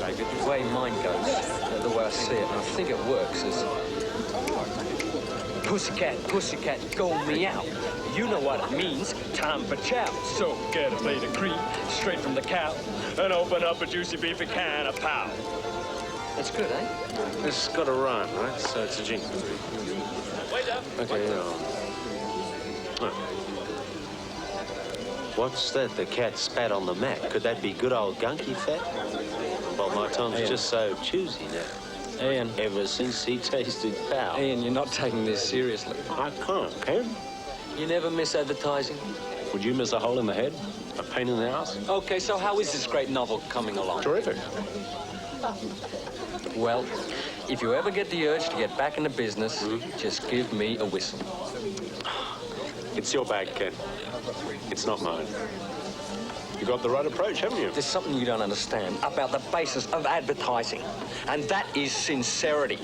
bag, did you? The way mine goes, the way I see it, and I think it works, is... Pussycat, pussycat, go meow. You know what it means, time for chow. So get a plate of cream, straight from the cow, and open up a juicy beefy can of pow. That's good, eh? It's got a rhyme, right? So it's a jingle. Wait up. Okay, What's that? The cat spat on the mat. Could that be good old gunky fat? Well, my tongue's just so choosy now. Ian. Ever since he tasted pow. Ian, you're not taking this seriously. I can't, Ken. You never miss advertising? Would you miss a hole in the head? A pain in the ass? Okay, so how is this great novel coming along? Terrific. Well, if you ever get the urge to get back into business, just give me a whistle. It's your bag, Ken. It's not mine. You got the right approach, haven't you? There's something you don't understand about the basis of advertising, and that is sincerity,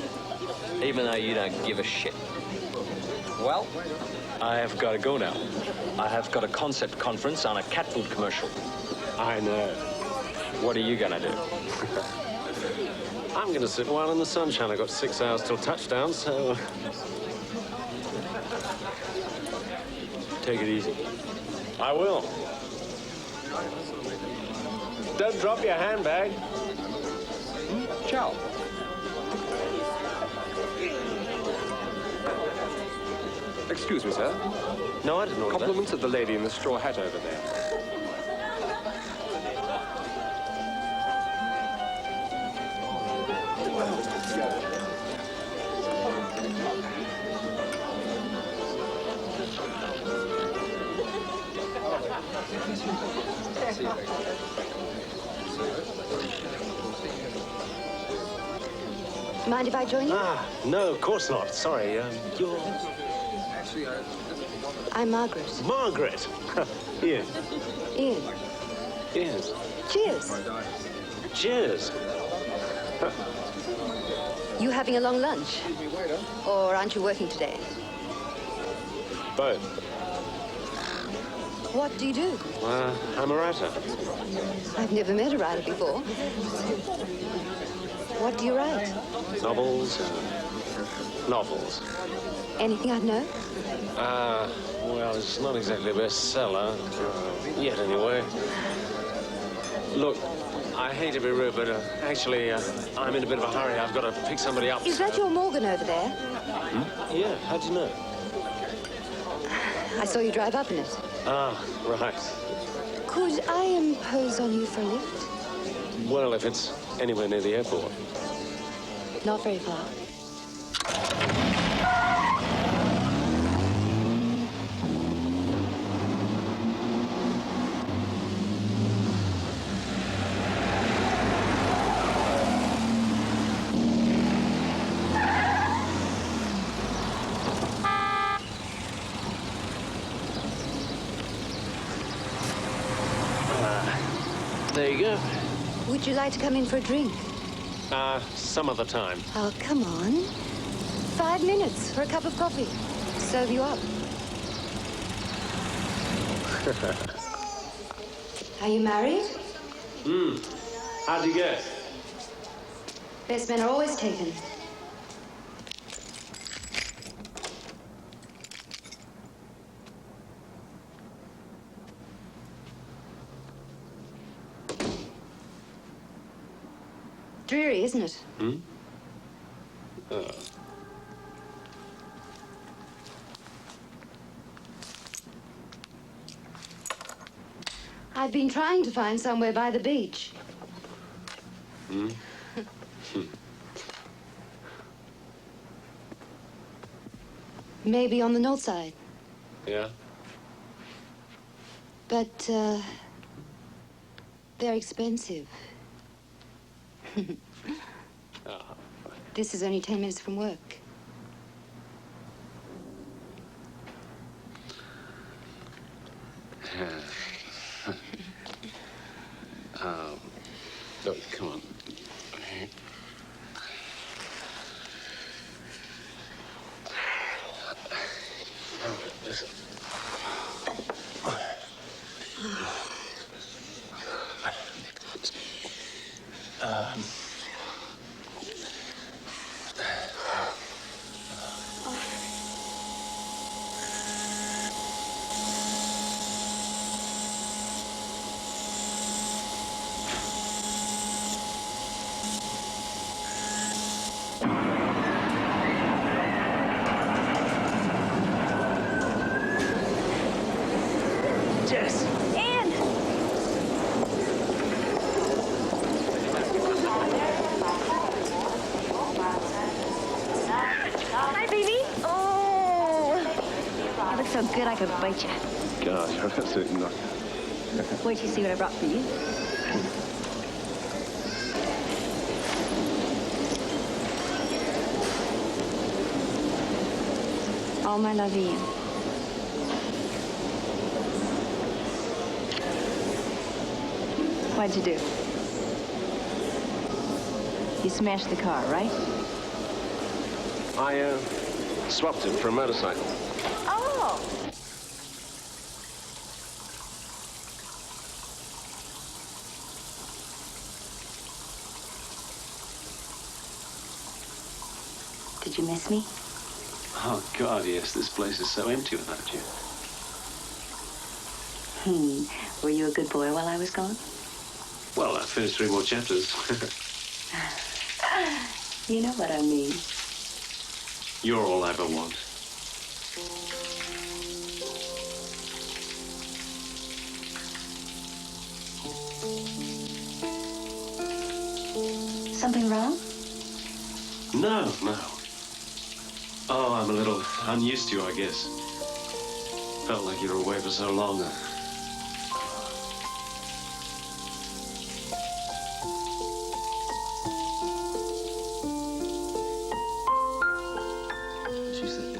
even though you don't give a shit. Well, I have got to go now. I have got a concept conference on a cat food commercial. I know. What are you gonna do? I'm gonna sit a while in the sunshine. I've got 6 hours till touchdown, so... Take it easy. I will. Don't drop your handbag. Ciao. Excuse me, sir. No, I didn't order that. Compliments of the lady in the straw hat over there. Mind if I join you? No, of course not. Sorry, you're... I'm Margaret. Margaret! Ian. Ian. Yes. Cheers. Cheers. You having a long lunch? Or aren't you working today? Both. What do you do? I'm a writer. I've never met a writer before. What do you write? Novels. Novels. Anything I'd know? Well, it's not exactly a bestseller. Yet, anyway. Look, I hate to be rude, but actually, I'm in a bit of a hurry. I've got to pick somebody up. Is that your Morgan over there? Hmm? Yeah, how'd you know? I saw you drive up in it. Ah, right. Could I impose on you for a lift? Well, if it's anywhere near the airport. Not very far. There you go. Would you like to come in for a drink? Some other time. Oh, come on. 5 minutes for a cup of coffee. Serve you up. Are you married? How'd you guess? Best men are always taken. Dreary, isn't it? I've been trying to find somewhere by the beach. Maybe on the north side. Yeah? But, they're expensive. This is only 10 minutes from work. Look, come on. Listen. Jess! Ian! Hi, baby. Oh! You look so good I could bite you. God, you're absolutely not. Wait till you see what I brought for you. All my love, Ian. What'd you do? You smashed the car, right? I, swapped him for a motorcycle. Oh! Did you miss me? Oh, God, yes. This place is so empty without you. Were you a good boy while I was gone? Well, I finished 3 more chapters. You know what I mean. You're all I ever want. Something wrong? No, no. Oh, I'm a little unused to you, I guess. Felt like you were away for so long.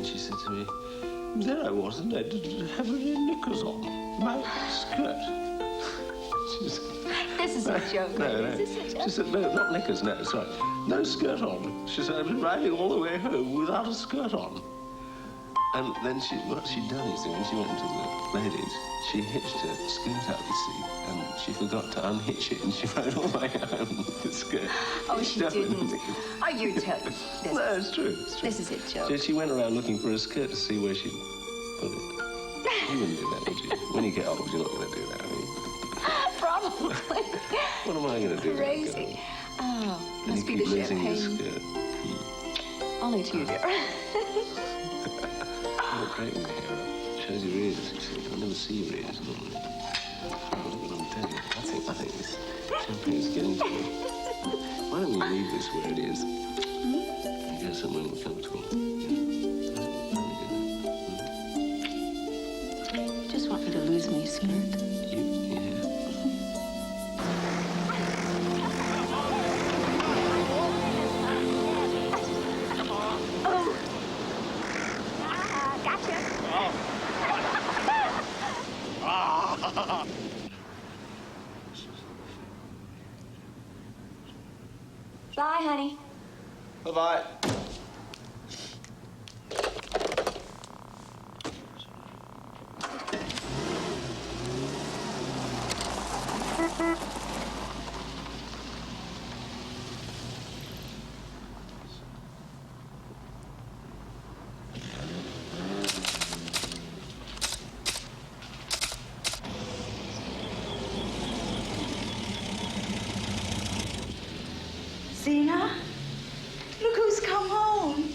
She said to me, there I was, and I didn't have any knickers on. My skirt. She said, This is a joke. no. Is this a joke? She said, no, not knickers, no, sorry. No skirt on. She said, I've been riding all the way home without a skirt on. And then what she'd done is, when she went to the ladies, she hitched her skirt up, you see, and she forgot to unhitch it, and she rode all the way home with the skirt. Oh, she didn't. Oh, you're telling me. No, it's true, it's true. This is a joke. She went around looking for a skirt to see where she'd put it. You wouldn't do that, would you? When you get old, you're not going to do that, are you? Probably. What am I going to do? Crazy. Oh, And must you be keep the losing your champagne. skirt. Only to you, dear. You look great in the hair. Shows your ears, you see. I never see your ears normally. Oh, look what I'm telling you. I think this champagne is getting to me. Why don't we leave this where it is? And go somewhere more comfortable. Just want me to lose my skirt. Bye, honey. Bye-bye. Zena, look who's come home.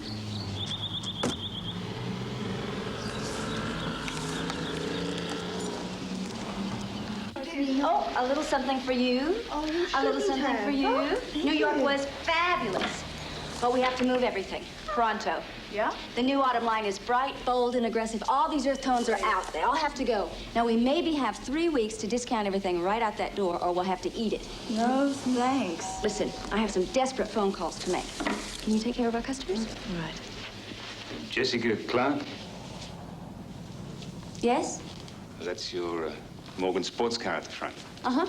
Oh, a little something for you. Oh, you A little shouldn't something have. for you. Oh, thank New York you. was fabulous. But we have to move everything. Pronto. Yeah? The new autumn line is bright, bold, and aggressive. All these earth tones are out. They all have to go. Now, we maybe have 3 weeks to discount everything right out that door, or we'll have to eat it. No, thanks. Listen, I have some desperate phone calls to make. Can you take care of our customers? Right. Jessica Clarke? Yes? That's your Morgan sports car at the front. Uh-huh.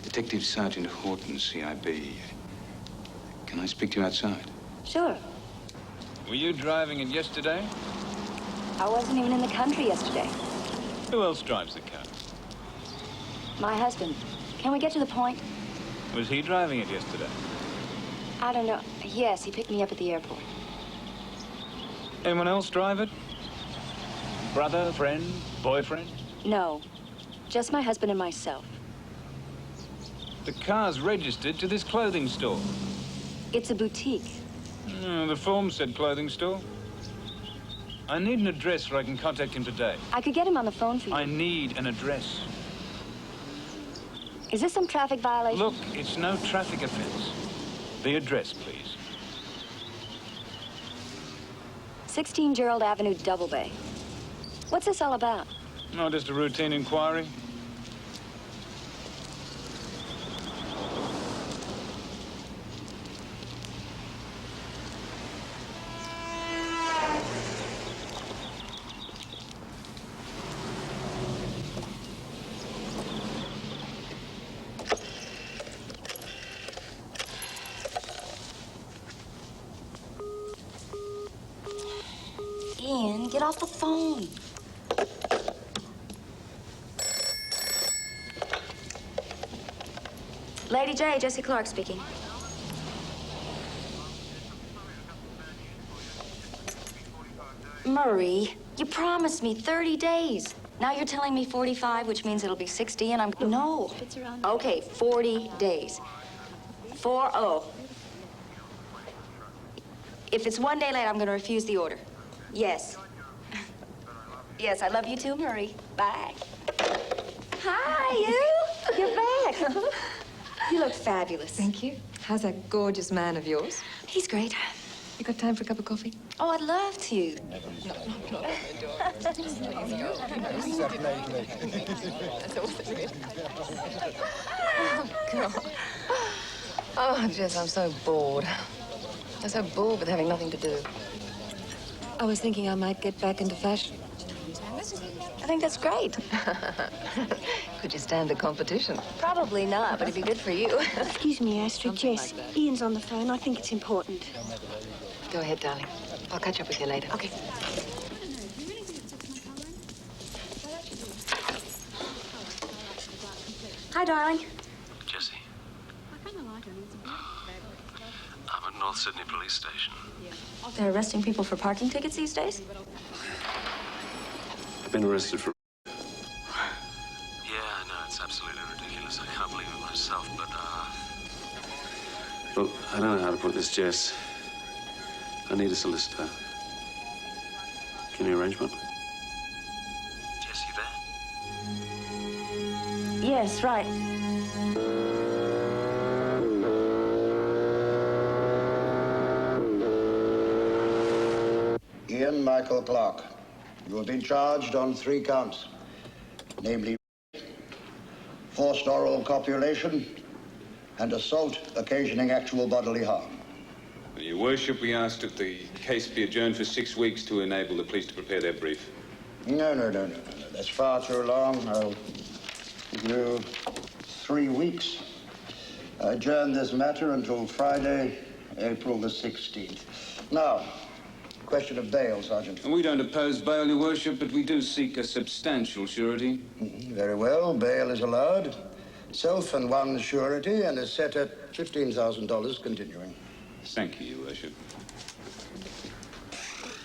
Detective Sergeant Horton, CIB. Can I speak to you outside? Sure. Were you driving it yesterday? I wasn't even in the country yesterday. Who else drives the car? My husband. Can we get to the point? Was he driving it yesterday? I don't know. Yes, he picked me up at the airport. Anyone else drive it? Brother, friend, boyfriend? No, just my husband and myself. The car's registered to this clothing store. It's a boutique. The form said clothing store. I need an address where I can contact him today. I could get him on the phone for you. I need an address. Is this some traffic violation? Look, it's no traffic offense. The address, please. 16 Gerald Avenue, Doubleday. What's this all about? No, just a routine inquiry. Ian, get off the phone. Lady J, Jessica Clarke speaking. Murray, you promised me 30 days. Now you're telling me 45, which means it'll be 60, and I'm... No. Okay, 40 days. 40. If it's 1 day late, I'm going to refuse the order. Yes. Yes, I love you too, Murray. Bye. Hi, you. You're back. You look fabulous. Thank you. How's that gorgeous man of yours? He's great. You got time for a cup of coffee? Oh, I'd love to. Oh, God. Oh, Jess, I'm so bored. I'm so bored with having nothing to do. I was thinking I might get back into fashion. I think that's great. Could you stand the competition? Probably not, but it'd be good for you. Excuse me, Astrid. Jess, Ian's on the phone. I think it's important. Go ahead, darling. I'll catch up with you later. Okay. Hi, darling. Jesse. I'm at North Sydney Police Station. They're arresting people for parking tickets these days? I've been arrested for... Yeah, I know, it's absolutely ridiculous. I can't believe it myself, but, Look, I don't know how to put this, Jess. I need a solicitor. Can you arrange one? Jess, you there? Yes, right. Ian Michael Clarke, you have been charged on 3 counts, namely forced oral copulation and assault occasioning actual bodily harm. Your Worship, we ask that the case be adjourned for 6 weeks to enable the police to prepare their brief. No. That's far too long. I'll give you 3 weeks. Adjourn this matter until Friday, April the 16th. Now, question of bail, Sergeant. And we don't oppose bail, Your Worship, but we do seek a substantial surety. Very well. Bail is allowed. Self and one surety, and is set at $15,000 continuing. Thank you, Your Worship.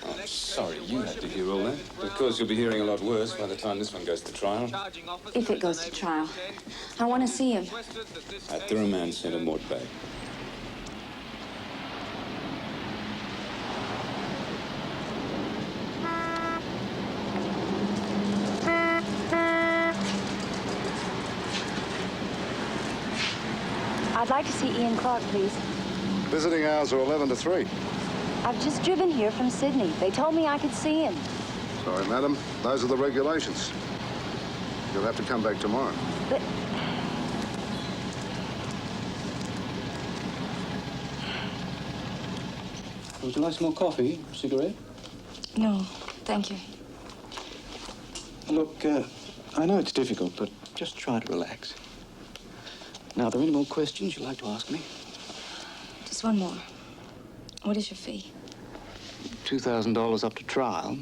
Oh, sorry you had to hear all that. Of course, you'll be hearing a lot worse by the time this one goes to trial. If it goes to trial. I want to see him. At the Remand Centre, Mort Bay. I'd like to see Ian Clarke, please. Visiting hours are 11 to 3. I've just driven here from Sydney. They told me I could see him. Sorry, madam. Those are the regulations. You'll have to come back tomorrow. But... Would you like some more coffee? Cigarette? No, thank you. Look, I know it's difficult, but just try to relax. Now, are there any more questions you'd like to ask me? Just one more. What is your fee? $2,000 up to trial.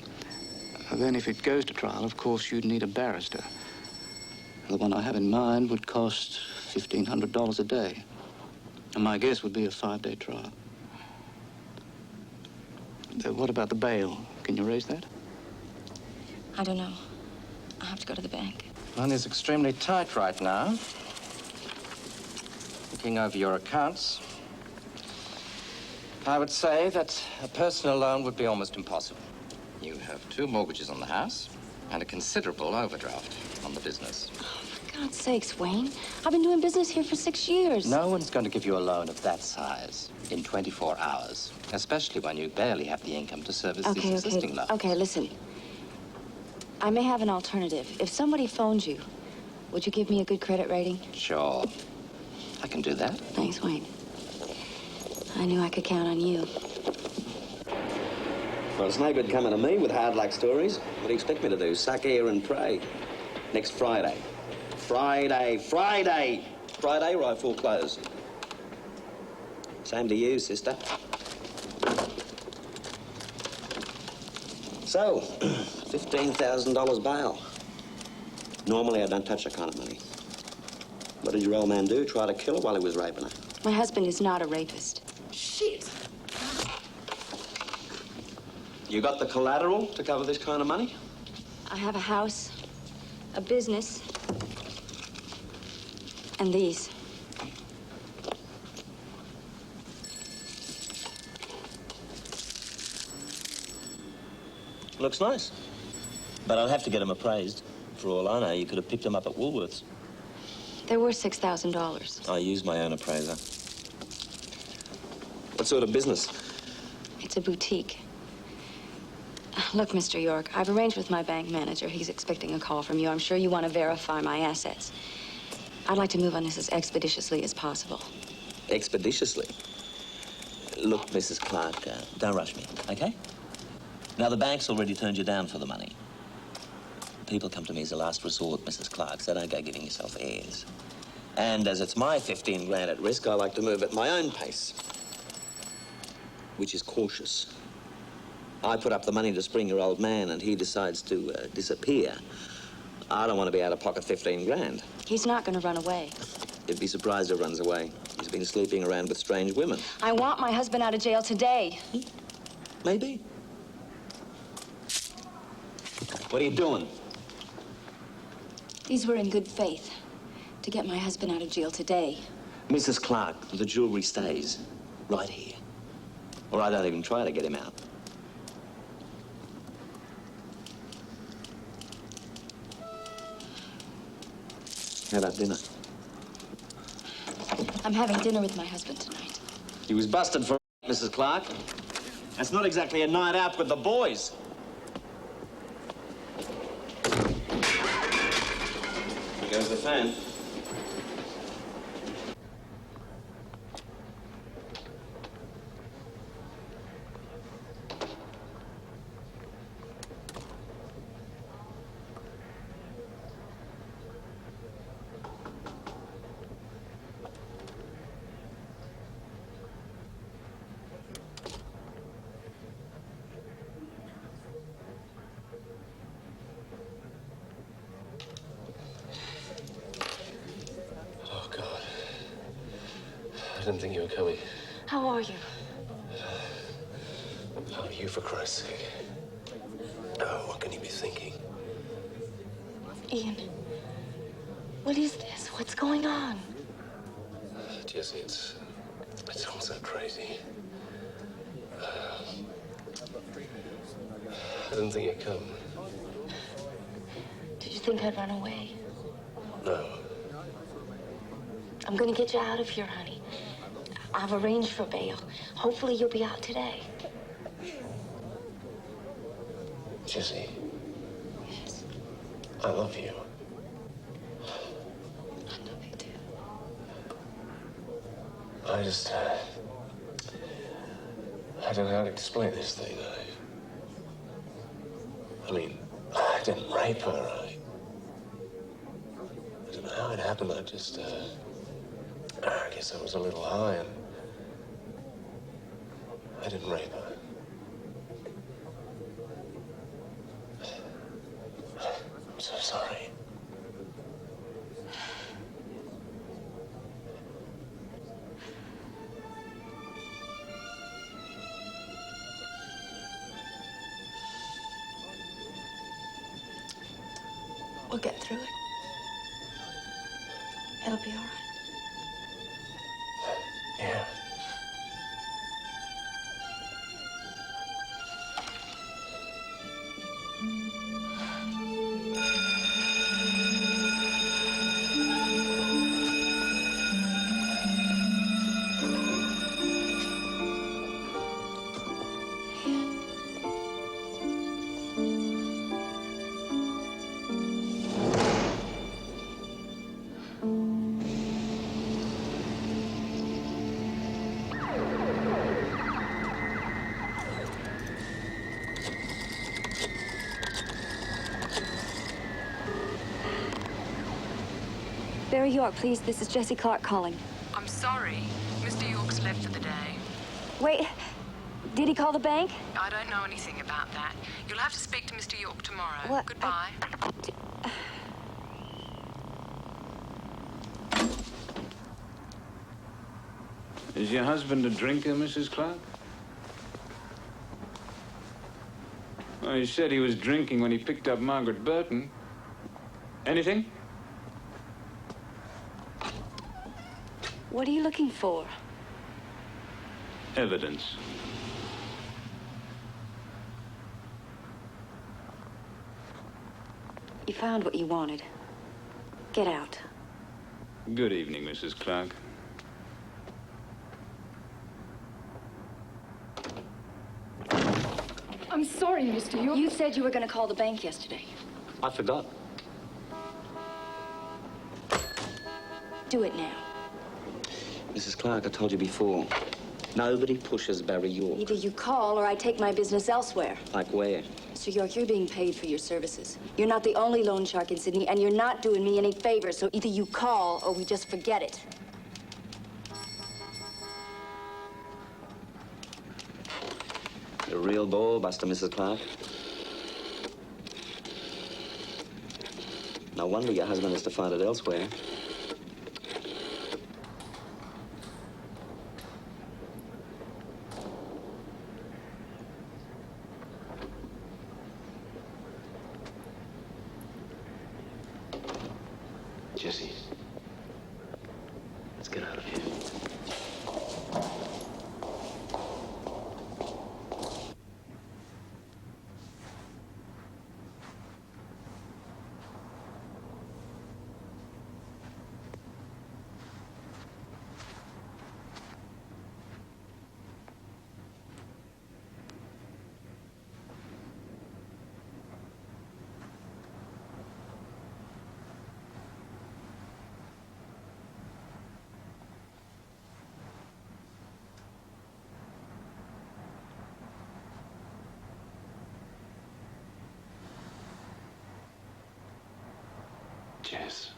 Then, if it goes to trial, of course, you'd need a barrister. The one I have in mind would cost $1,500 a day. And my guess would be a 5-day trial. What about the bail? Can you raise that? I don't know. I'll have to go to the bank. Money's extremely tight right now. Looking over your accounts, I would say that a personal loan would be almost impossible. You have 2 mortgages on the house and a considerable overdraft on the business. For God's sakes, Wayne. I've been doing business here for 6 years. No one's going to give you a loan of that size in 24 hours, especially when you barely have the income to service these existing loans. Okay, listen. I may have an alternative. If somebody phones you, would you give me a good credit rating? Sure. I can do that. Thanks, Wayne. I knew I could count on you. Well, it's no good coming to me with hard luck stories. What do you expect me to do? Suck air and pray? Next Friday. Friday, or I foreclose. Same to you, sister. So, $15,000 bail. Normally, I don't touch that kind of money. What did your old man do? Try to kill her while he was raping her? My husband is not a rapist. Shit! You got the collateral to cover this kind of money? I have a house, a business, and these. Looks nice. But I'll have to get them appraised. For all I know, you could have picked them up at Woolworths. They're worth $6,000. I use my own appraiser. What sort of business? It's a boutique. Look, Mr. York, I've arranged with my bank manager. He's expecting a call from you. I'm sure you want to verify my assets. I'd like to move on this as expeditiously as possible. Expeditiously? Look, Mrs. Clarke, don't rush me, okay? Now, the bank's already turned you down for the money. People come to me as a last resort, Mrs. Clarke, so don't go giving yourself airs. And as it's my 15 grand at risk, I like to move at my own pace, which is cautious. I put up the money to spring your old man, and he decides to disappear. I don't want to be out of pocket 15 grand. He's not going to run away. You'd be surprised if he runs away. He's been sleeping around with strange women. I want my husband out of jail today. Maybe. What are you doing? These were in good faith to get my husband out of jail today. Mrs. Clarke, the jewelry stays right here. Or I don't even try to get him out. How about dinner? I'm having dinner with my husband tonight. He was busted for Mrs. Clarke. That's not exactly a night out with the boys. Here goes the fan. I didn't think you were coming. How are you? How are you, for Christ's sake? Oh, what can you be thinking? Ian, what is this? What's going on? Jesse, it's all so crazy. I didn't think you'd come. Did you think I'd run away? No. I'm gonna get you out of here, honey. I've arranged for bail. Hopefully you'll be out today. Jesse. Yes. I love you. I love you too. I just, I don't know how to explain this thing. I mean, I didn't rape her. I don't know how it happened. I just, I guess I was a little high and I didn't rape her. I'm so sorry. We'll get through it. It'll be all right. Yeah. Barry York, please. This is Jessie Clarke calling. I'm sorry. Mr. York's left for the day. Wait, did he call the bank? I don't know anything about that. You'll have to speak to Mr. York tomorrow. What? Goodbye. Is your husband a drinker, Mrs. Clarke? Well, he said he was drinking when he picked up Margaret Burton. Anything? What are you looking for? Evidence. You found what you wanted. Get out. Good evening, Mrs. Clarke. I'm sorry, Mr. York. You said you were going to call the bank yesterday. I forgot. Do it now. Mrs. Clarke, I told you before, nobody pushes Barry York. Either you call or I take my business elsewhere. Like where? Mr. York, you're being paid for your services. You're not the only loan shark in Sydney, and you're not doing me any favors, so either you call or we just forget it. You're a real ball buster, Mrs. Clarke. No wonder your husband has to find it elsewhere. Jessie, let's get out of here. Jess.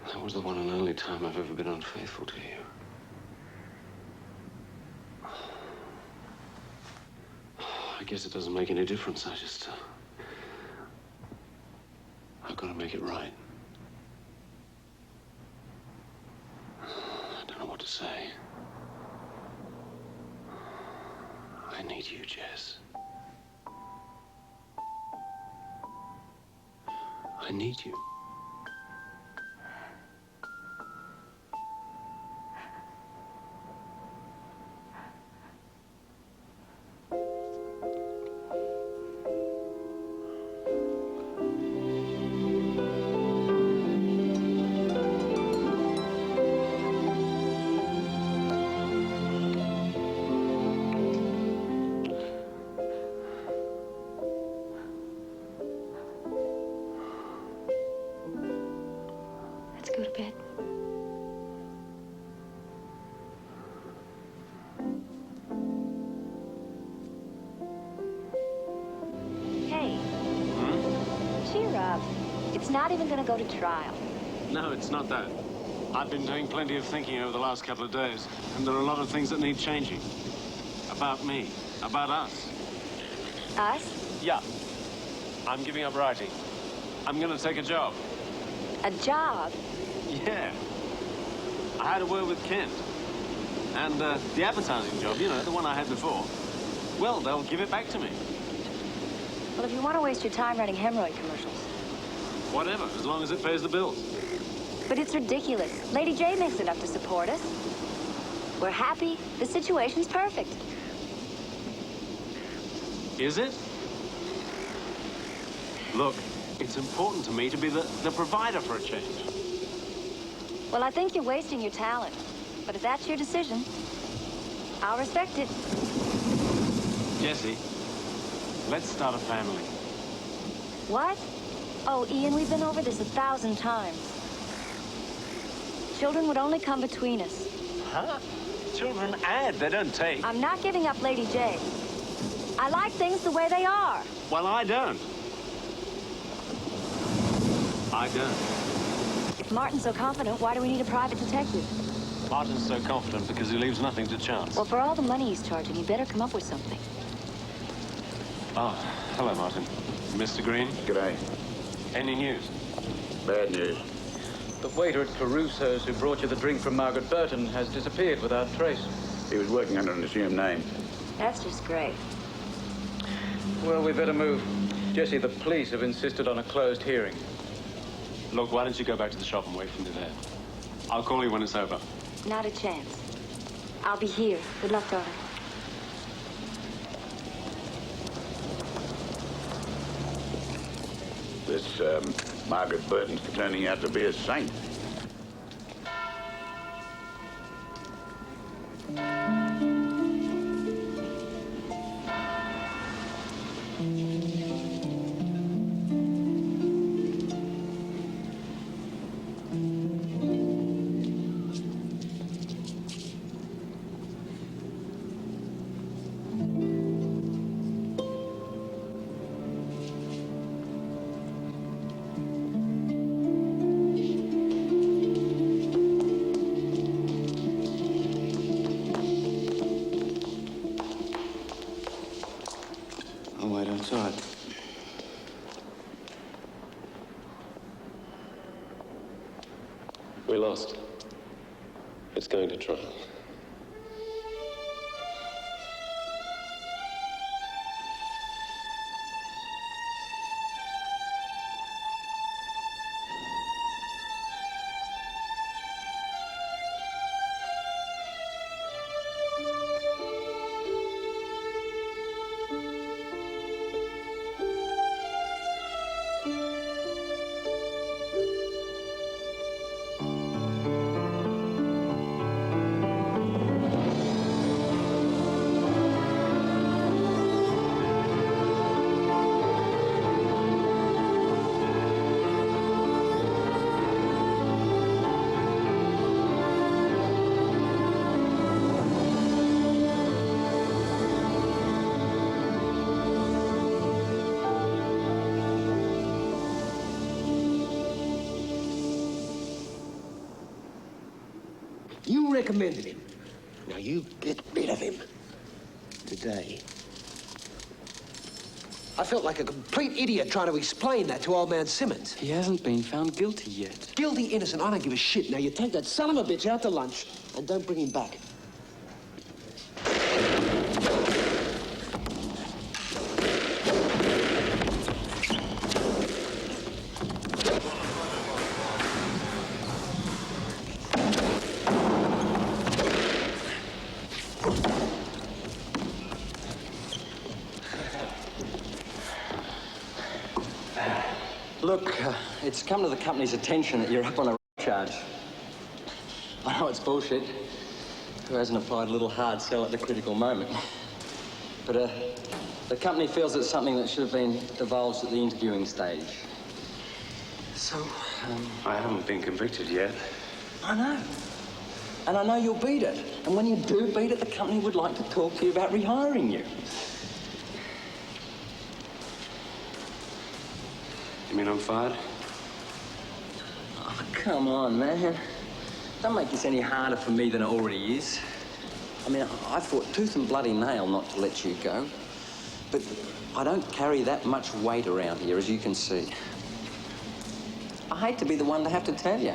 That was the one and only time I've ever been unfaithful to you. I guess it doesn't make any difference. I've got to make it right. I don't know what to say. I need you, Jess. I need you. Go to bed. Hey. Cheer up. It's not even going to go to trial. No, it's not that. I've been doing plenty of thinking over the last couple of days, and there are a lot of things that need changing. About me. About us. Us? Yeah. I'm giving up writing. I'm going to take a job. A job? Yeah. I had a word with Kent. And the advertising job, you know, the one I had before. Well, they'll give it back to me. Well, if you want to waste your time running hemorrhoid commercials. Whatever, as long as it pays the bills. But it's ridiculous. Lady J makes enough to support us. We're happy. The situation's perfect. Is it? Look, it's important to me to be the provider for a change. Well, I think you're wasting your talent. But if that's your decision, I'll respect it. Jesse, let's start a family. What? Oh, Ian, we've been over this 1,000 times. Children would only come between us. Huh? Children add, they don't take. I'm not giving up Lady J. I like things the way they are. Well, I don't. I don't. If Martin's so confident, why do we need a private detective? Martin's so confident because he leaves nothing to chance. Well, for all the money he's charging, he better come up with something. Oh, hello, Martin. Mr. Green? G'day. Any news? Bad news. The waiter at Caruso's who brought you the drink from Margaret Burton has disappeared without trace. He was working under an assumed name. That's just great. Well, we better move. Jesse, the police have insisted on a closed hearing. Look, why don't you go back to the shop and wait for me there? I'll call you when it's over. Not a chance. I'll be here. Good luck, darling. This, Margaret Burton's turning out to be a saint. outside. We lost. It's going to trial. You recommended him. Now you get rid of him. Today. I felt like a complete idiot trying to explain that to old man Simmons. He hasn't been found guilty yet. Guilty, innocent, I don't give a shit. Now you take that son of a bitch out to lunch and don't bring him back. Look, it's come to the company's attention that you're up on a charge. I know it's bullshit. Who hasn't applied a little hard sell at the critical moment? But the company feels it's something that should have been divulged at the interviewing stage. So, I haven't been convicted yet. I know. And I know you'll beat it. And when you do beat it, the company would like to talk to you about rehiring you. You mean I'm fired? Oh, come on, man. Don't make this any harder for me than it already is. I mean, I fought tooth and bloody nail not to let you go. But I don't carry that much weight around here, as you can see. I hate to be the one to have to tell you.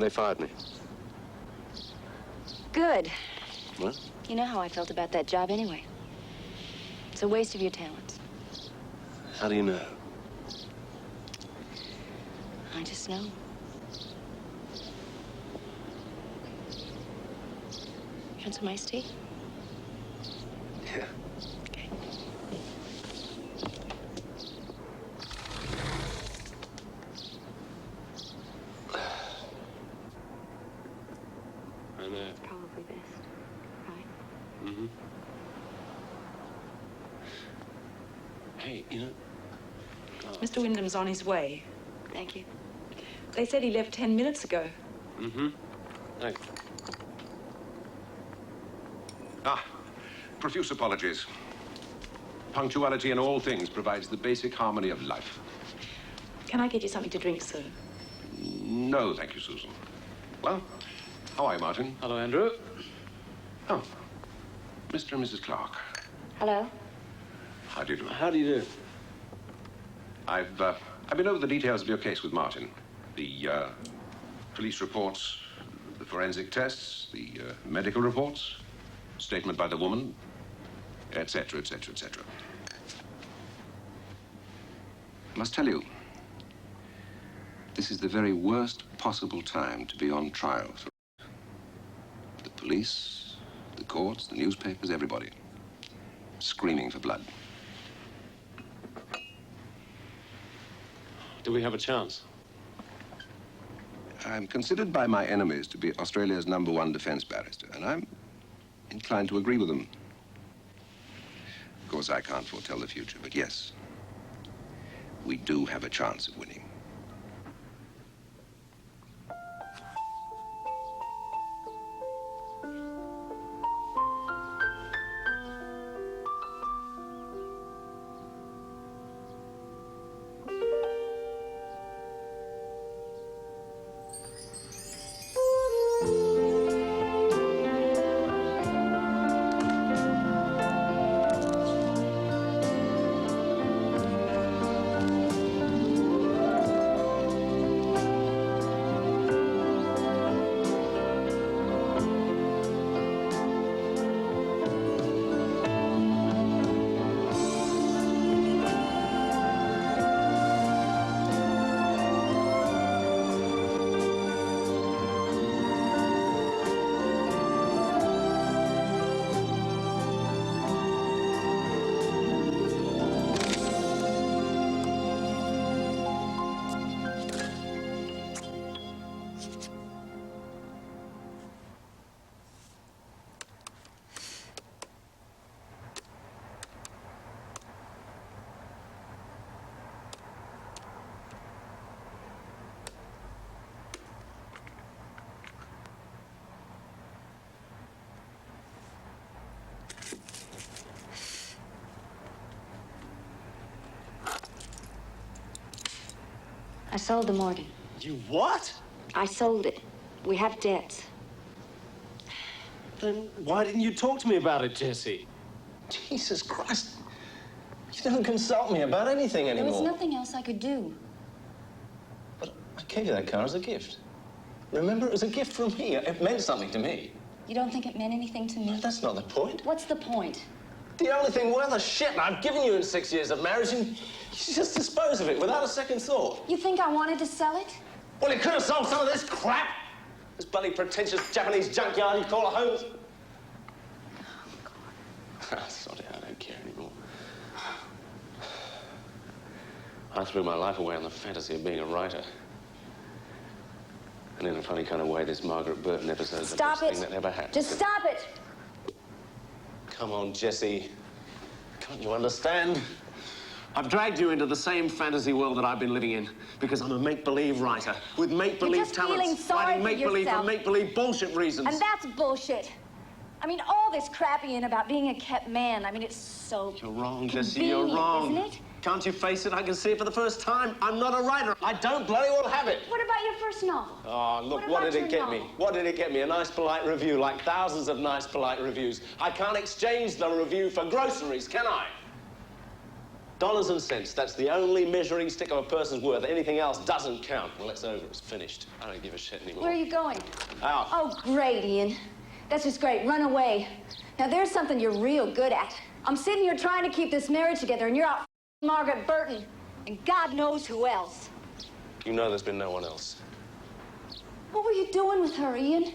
They fired me. Good. What? You know how I felt about that job anyway. It's a waste of your talents. How do you know? I just know. You want some iced tea? Yeah. Okay. I know. It's probably best, right? Mm-hmm. Hey, you know... Mr. Wyndham's on his way. Thank you. They said he left 10 minutes ago. Mm-hmm. Thanks. Profuse apologies. Punctuality in all things provides the basic harmony of life. Can I get you something to drink, sir? No, thank you, Susan. Well, how are you, Martin? Hello, Andrew. Oh, Mr. and Mrs. Clarke. Hello? How do you do? How do you do? I've been over the details of your case with Martin. The police reports, the forensic tests, the medical reports, statement by the woman, etc., etc., etc. I must tell you, this is the very worst possible time to be on trial for the police, the courts, the newspapers, everybody. Screaming for blood. Do we have a chance? I'm considered by my enemies to be Australia's #1 defense barrister, and I'm inclined to agree with them. Of course, I can't foretell the future, but yes, we do have a chance of winning. I sold the Morgan. You what? I sold it. We have debts. Then why didn't you talk to me about it, Jesse? Jesus Christ. You don't consult me about anything There anymore. was nothing else I could do. But I gave you that car as a gift. Remember, it was a gift from me. It meant something to me. You don't think it meant anything to me? That's not the point. What's the point? The only thing worth a shit I've given you in 6 years of marriage, and you just dispose of it without a second thought. You think I wanted to sell it? Well, you could have sold some of this crap. This bloody pretentious Japanese junkyard you call a home. Sorry, I don't care anymore. I threw my life away on the fantasy of being a writer. And in a funny kind of way, this Margaret Burton episode is the best thing that ever happened. Just stop it! Come on, Jesse. Can't you understand? I've dragged you into the same fantasy world that I've been living in because I'm a make-believe writer with make-believe talents. You're just feeling sorry writing for make-believe yourself. for make-believe bullshit reasons. And that's bullshit. I mean, all this crapping about being a kept man, I mean, it's so You're wrong, Jesse, you're wrong. Isn't it? Can't you face it? I can see it for the first time. I'm not a writer. I don't bloody well have it. What about your first novel? Oh, look, What what did about it your get me? novel? What did it get me? A nice, polite review, like thousands of nice, polite reviews. I can't exchange the review for groceries, can I? Dollars and cents. That's the only measuring stick of a person's worth. Anything else doesn't count. Well, it's over. It's finished. I don't give a shit anymore. Where are you going? Out. Oh, great, Ian. That's just great. Run away. Now, there's something you're real good at. I'm sitting here trying to keep this marriage together, and you're out Margaret Burton. And God knows who else. You know there's been no one else. What were you doing with her, Ian?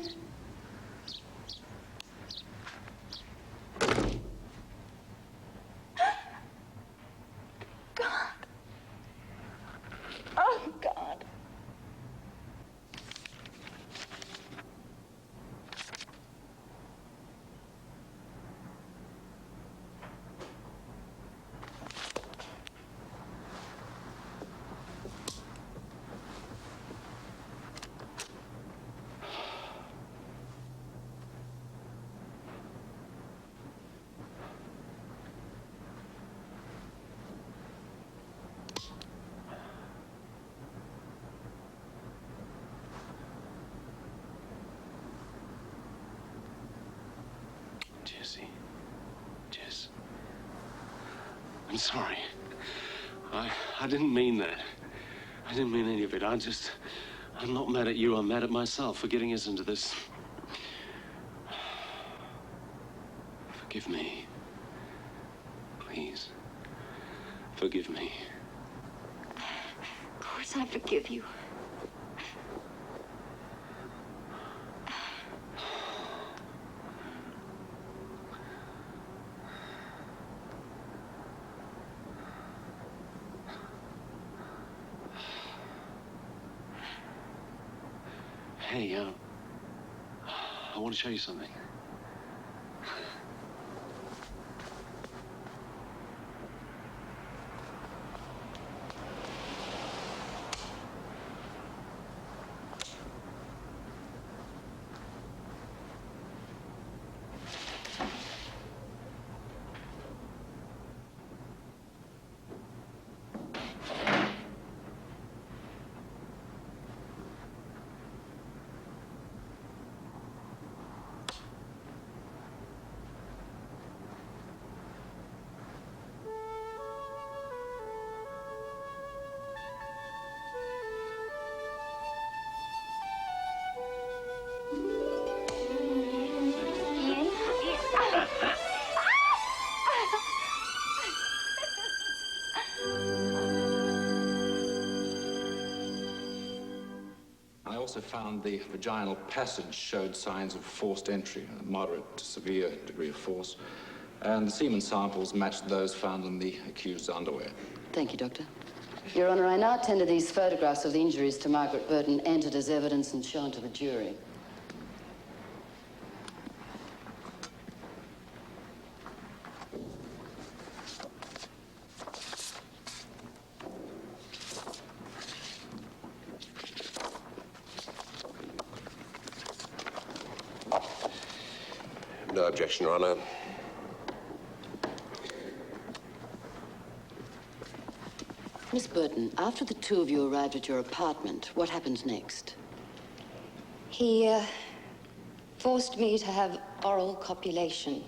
God. Oh, God. Jess. I'm sorry. I didn't mean that. I didn't mean any of it. I'm not mad at you. I'm mad at myself for getting us into this. Forgive me. Please. Forgive me. Of course I forgive you. Hey, I want to show you something. I also found the vaginal passage showed signs of forced entry, a moderate to severe degree of force, and the semen samples matched those found in the accused's underwear. Thank you, Doctor. Your Honor, I now tender these photographs of the injuries to Margaret Burton entered as evidence and shown to the jury. No objection, Your Honor. Miss Burton, after the two of you arrived at your apartment, what happened next? He, forced me to have oral copulation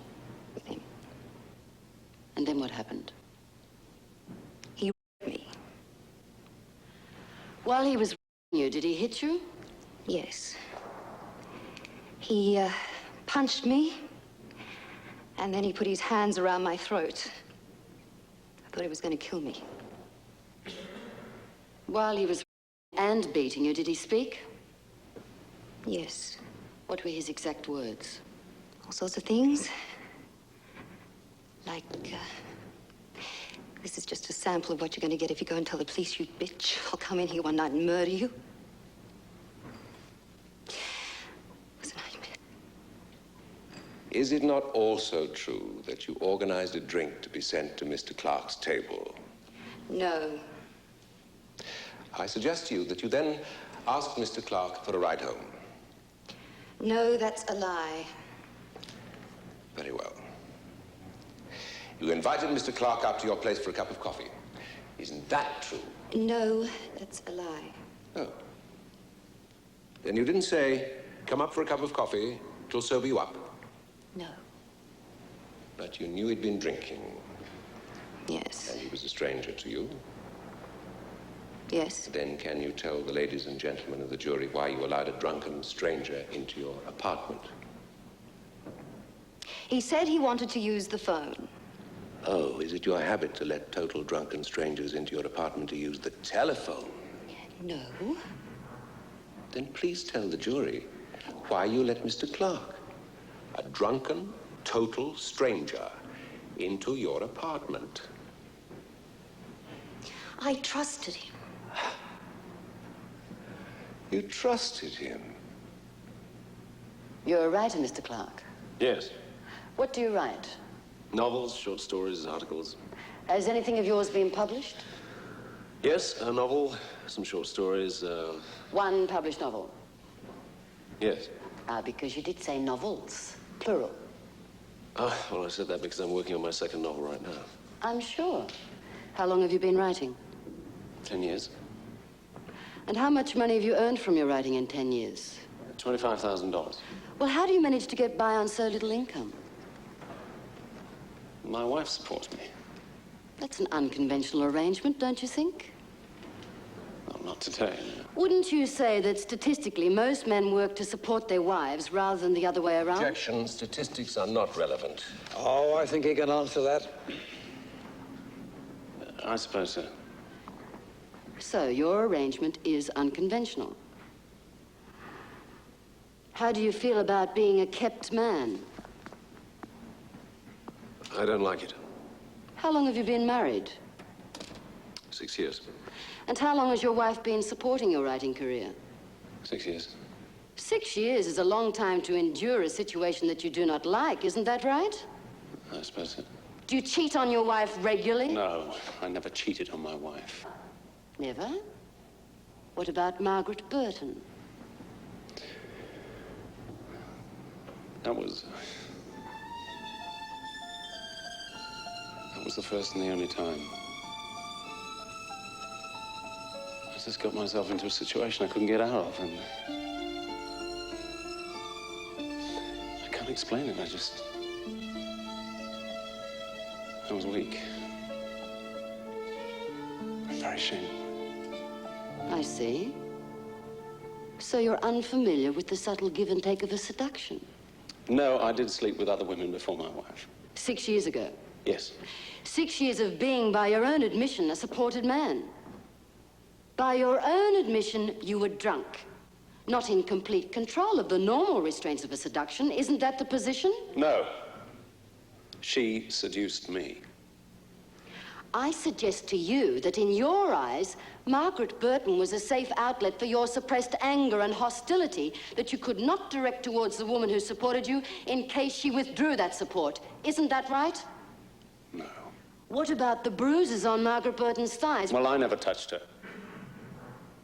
with him. And then what happened? He raped me. While he was raping you, did he hit you? Yes. He, punched me, and then he put his hands around my throat. I thought he was going to kill me. While he was and beating you, did he speak? Yes. What were his exact words? All sorts of things. Like, this is just a sample of what you're going to get if you go and tell the police, you bitch. I'll come in here one night and murder you. Is it not also true that you organized a drink to be sent to Mr. Clarke's table? No. I suggest to you that you then asked Mr. Clarke for a ride home. No, that's a lie. Very well. You invited Mr. Clarke up to your place for a cup of coffee. Isn't that true? No, that's a lie. Oh. Then you didn't say, come up for a cup of coffee, it'll sober you up. No. But you knew he'd been drinking. Yes. And he was a stranger to you? Yes. Then can you tell the ladies and gentlemen of the jury why you allowed a drunken stranger into your apartment? He said he wanted to use the phone. Oh, is it your habit to let total drunken strangers into your apartment to use the telephone? No. Then please tell the jury why you let Mr. Clarke, a drunken, total stranger, into your apartment. I trusted him. You trusted him? You're a writer, Mr. Clarke. Yes. What do you write? Novels, short stories, articles. Has anything of yours been published? Yes, a novel, some short stories. One published novel? Yes. Because you did say novels, plural. Oh, well, I said that because I'm working on my second novel right now. I'm sure. How long have you been writing? 10 years. And how much money have you earned from your writing in 10 years? $25,000. Well, how do you manage to get by on so little income? My wife supports me. That's an unconventional arrangement, don't you think? Well, not today. Wouldn't you say that statistically most men work to support their wives rather than the other way around? Objection. Statistics are not relevant. Oh, I think he can answer that. I suppose so. So your arrangement is unconventional. How do you feel about being a kept man? I don't like it. How long have you been married? 6 years. And how long has your wife been supporting your writing career? 6 years. 6 years is a long time to endure a situation that you do not like, isn't that right? I suppose so. Do you cheat on your wife regularly? No, I never cheated on my wife. Never? What about Margaret Burton? That was the first and the only time. I just got myself into a situation I couldn't get out of, and I can't explain it. I was weak. I'm very ashamed. I see. So you're unfamiliar with the subtle give and take of a seduction? No, I did sleep with other women before my wife. 6 years ago? Yes. 6 years of being, by your own admission, a supported man. By your own admission, you were drunk. Not in complete control of the normal restraints of a seduction. Isn't that the position? No. She seduced me. I suggest to you that in your eyes, Margaret Burton was a safe outlet for your suppressed anger and hostility that you could not direct towards the woman who supported you in case she withdrew that support. Isn't that right? No. What about the bruises on Margaret Burton's thighs? Well, I never touched her.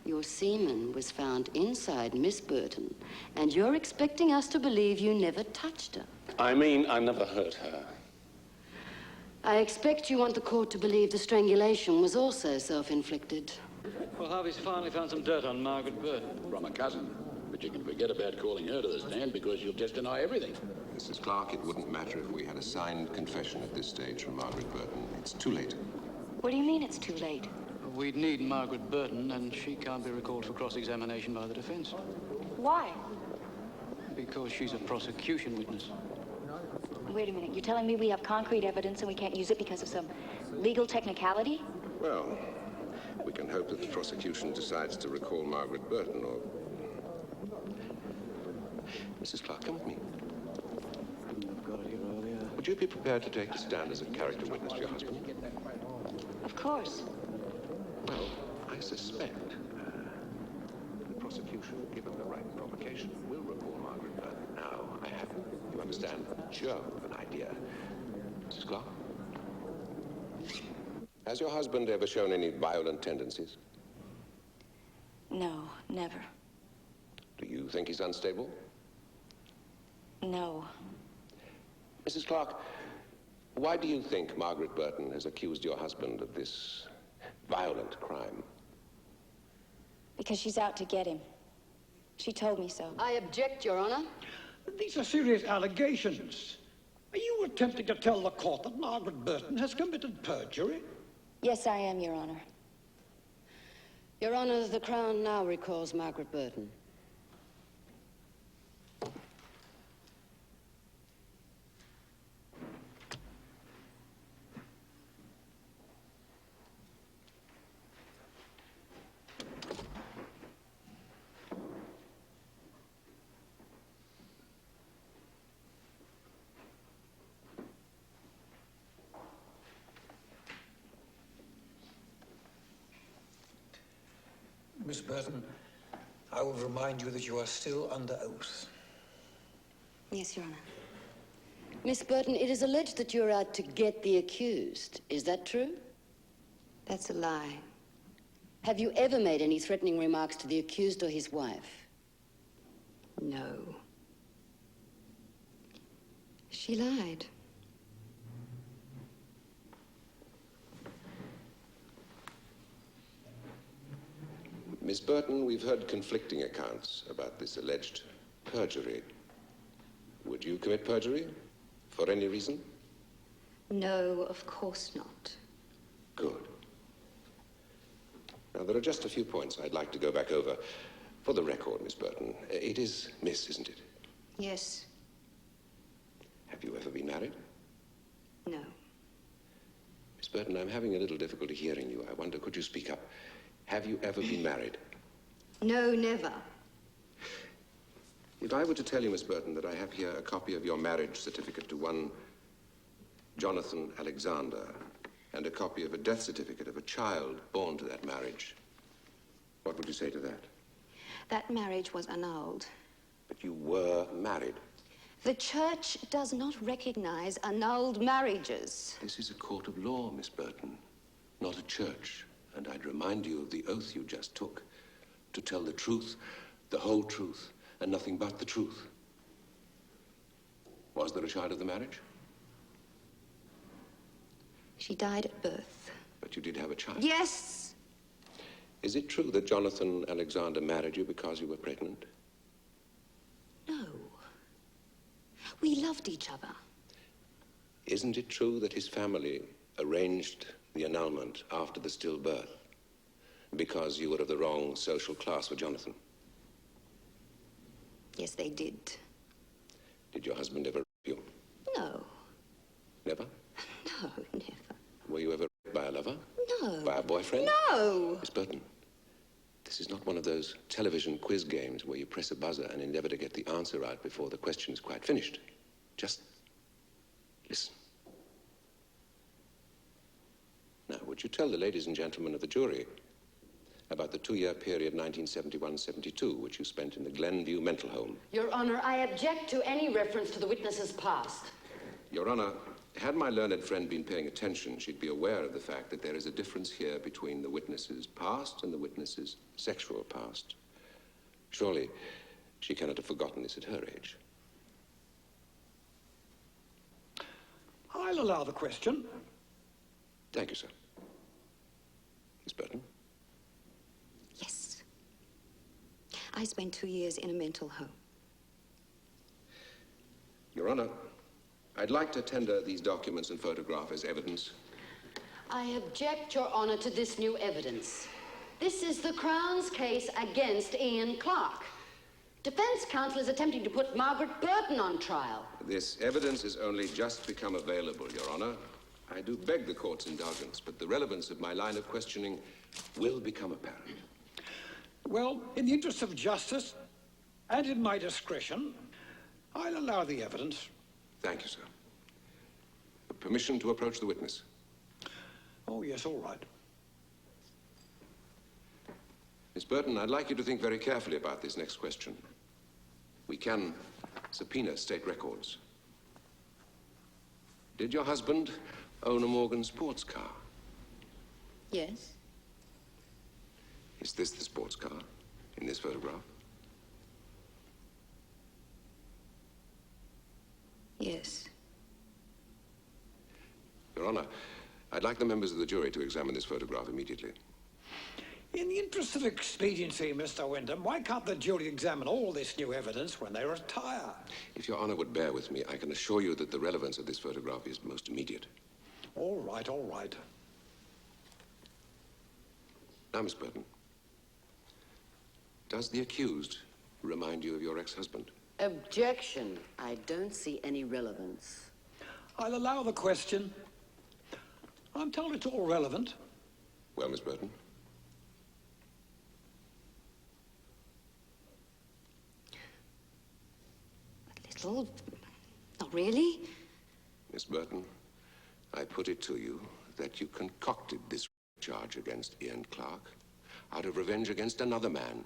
Your semen was found inside Miss Burton, and you're expecting us to believe you never touched her. I mean, I never hurt her. I expect you want the court to believe the strangulation was also self-inflicted. Well, Harvey's finally found some dirt on Margaret Burton. From a cousin. But you can forget about calling her to the stand because you'll just deny everything. Mrs. Clarke, it wouldn't matter if we had a signed confession at this stage from Margaret Burton. It's too late. What do you mean it's too late? We'd need Margaret Burton, and she can't be recalled for cross-examination by the defense. Why? Because she's a prosecution witness. Wait a minute. You're telling me we have concrete evidence and we can't use it because of some legal technicality? Well, we can hope that the prosecution decides to recall Margaret Burton, or... Mrs. Clarke, come with me. I've got it here earlier. Would you be prepared to take the stand as a character witness for your husband? Of course. Well, I suspect the prosecution, given the right provocation, will recall Margaret Burton. Now, I have, you understand, a germ of an idea. Mrs. Clarke? Has your husband ever shown any violent tendencies? No, never. Do you think he's unstable? No. Mrs. Clarke, why do you think Margaret Burton has accused your husband of this violent crime? Because she's out to get him. She told me so. I object, Your Honor. These are serious allegations. Are you attempting to tell the court that Margaret Burton has committed perjury? Yes, I am, Your Honor. Your Honor, the Crown now recalls Margaret Burton. Miss Burton, I will remind you that you are still under oath. Yes, Your Honor. Miss Burton, it is alleged that you're out to get the accused. Is that true? That's a lie. Have you ever made any threatening remarks to the accused or his wife? No. She lied. Miss Burton, we've heard conflicting accounts about this alleged perjury. Would you commit perjury? For any reason? No, of course not. Good. Now, there are just a few points I'd like to go back over. For the record, Miss Burton, it is Miss, isn't it? Yes. Have you ever been married? No. Miss Burton, I'm having a little difficulty hearing you. I wonder, could you speak up? Have you ever been married? No, never. If I were to tell you, Miss Burton, that I have here a copy of your marriage certificate to one Jonathan Alexander and a copy of a death certificate of a child born to that marriage, what would you say to that? That marriage was annulled. But you were married. The church does not recognize annulled marriages. This is a court of law, Miss Burton, not a church. And I'd remind you of the oath you just took, to tell the truth, the whole truth, and nothing but the truth. Was there a child of the marriage? She died at birth. But you did have a child. Yes! Is it true that Jonathan Alexander married you because you were pregnant? No. We loved each other. Isn't it true that his family arranged the annulment after the stillbirth because you were of the wrong social class for Jonathan? Yes, they did. Did your husband ever rape you? No. Never? No, never. Were you ever raped by a lover? No. By a boyfriend? No! Miss Burton, this is not one of those television quiz games where you press a buzzer and endeavor to get the answer right before the question is quite finished. Just listen. Now, would you tell the ladies and gentlemen of the jury about the 2-year period 1971-72, which you spent in the Glenview mental home? Your Honor, I object to any reference to the witness's past. Your Honor, had my learned friend been paying attention, she'd be aware of the fact that there is a difference here between the witness's past and the witness's sexual past. Surely, she cannot have forgotten this at her age. I'll allow the question. Thank you, sir. Miss Burton? Yes. I spent 2 years in a mental home. Your Honor, I'd like to tender these documents and photograph as evidence. I object, Your Honor, to this new evidence. This is the Crown's case against Ian Clarke. Defense counsel is attempting to put Margaret Burton on trial. This evidence has only just become available, Your Honor. I do beg the court's indulgence, but the relevance of my line of questioning will become apparent. Well, in the interest of justice and in my discretion, I'll allow the evidence. Thank you, sir. Permission to approach the witness. Oh, yes, all right. Miss Burton, I'd like you to think very carefully about this next question. We can subpoena state records. Did your husband own a Morgan sports car? Yes. Is this the sports car in this photograph? Yes. Your Honor, I'd like the members of the jury to examine this photograph immediately. In the interest of expediency, Mr. Wyndham, why can't the jury examine all this new evidence when they retire? If Your Honor would bear with me, I can assure you that the relevance of this photograph is most immediate. All right, all right. Now, Miss Burton, does the accused remind you of your ex-husband? Objection. I don't see any relevance. I'll allow the question. I'm told it's all relevant. Well, Miss Burton? Little. Not really. Miss Burton, I put it to you that you concocted this charge against Ian Clarke out of revenge against another man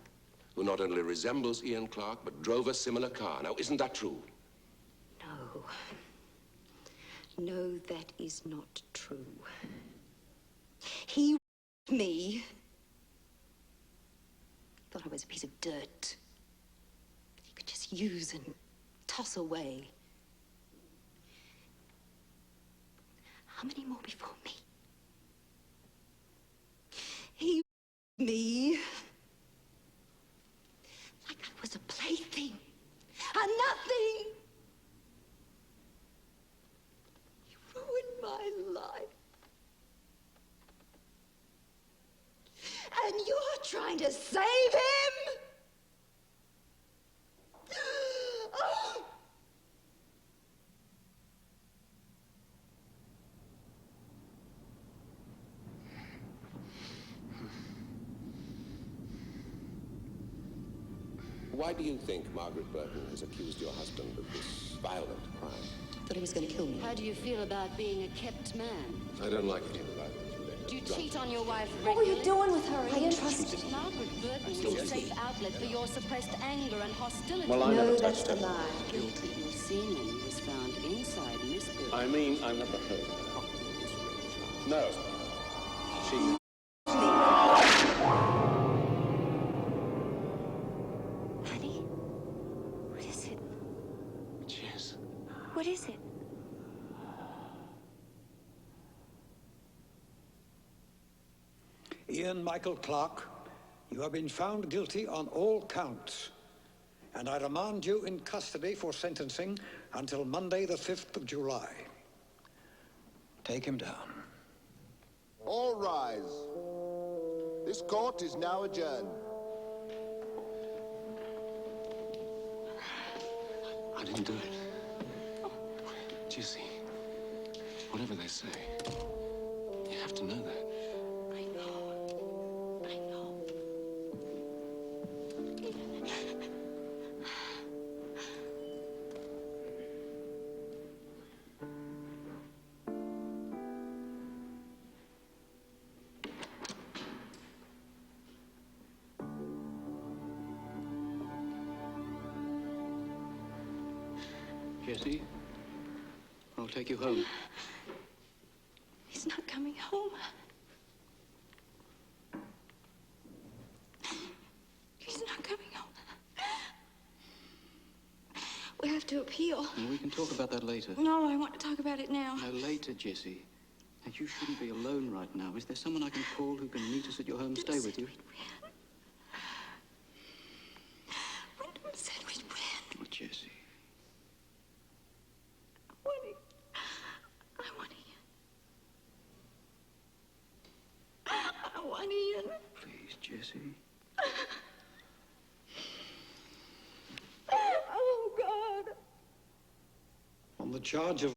who not only resembles Ian Clarke, but drove a similar car. Now, isn't that true? No. No, that is not true. He me. Thought I was a piece of dirt. He could just use and toss away. How many more before me? He me. Like I was a plaything. A nothing. He ruined my life. And you're trying to save him? Oh. Why do you think Margaret Burton has accused your husband of this violent crime? Thought he was going to kill me. How do you feel about being a kept man? I don't like it. Do you cheat on your wife What were regularly? you doing with her, Ian? Margaret Burton was a safe outlet for your suppressed anger and hostility. Well, I never touched her. That's a lie. Guilty. Your semen was found inside Miss Burton. I mean, I never heard of her. No. She... Honey? What is it? Jess. What is it? Ian Michael Clarke, you have been found guilty on all counts, and I remand you in custody for sentencing until Monday, the 5th of July. Take him down. All rise. This court is now adjourned. I didn't do it. Jesse, whatever they say, you have to know that. I know. I know. Jesse, I'll take you home. He's not coming home. He's not coming home. We have to appeal. And we can talk about that later. No, I want to talk about it now. No, later, Jesse. Now, you shouldn't be alone right now. Is there someone I can call who can meet us at your home, stay with you? Wyndham said we'd win. Oh, Jesse. I want Ian. Please, Jesse. Oh, God. On the charge of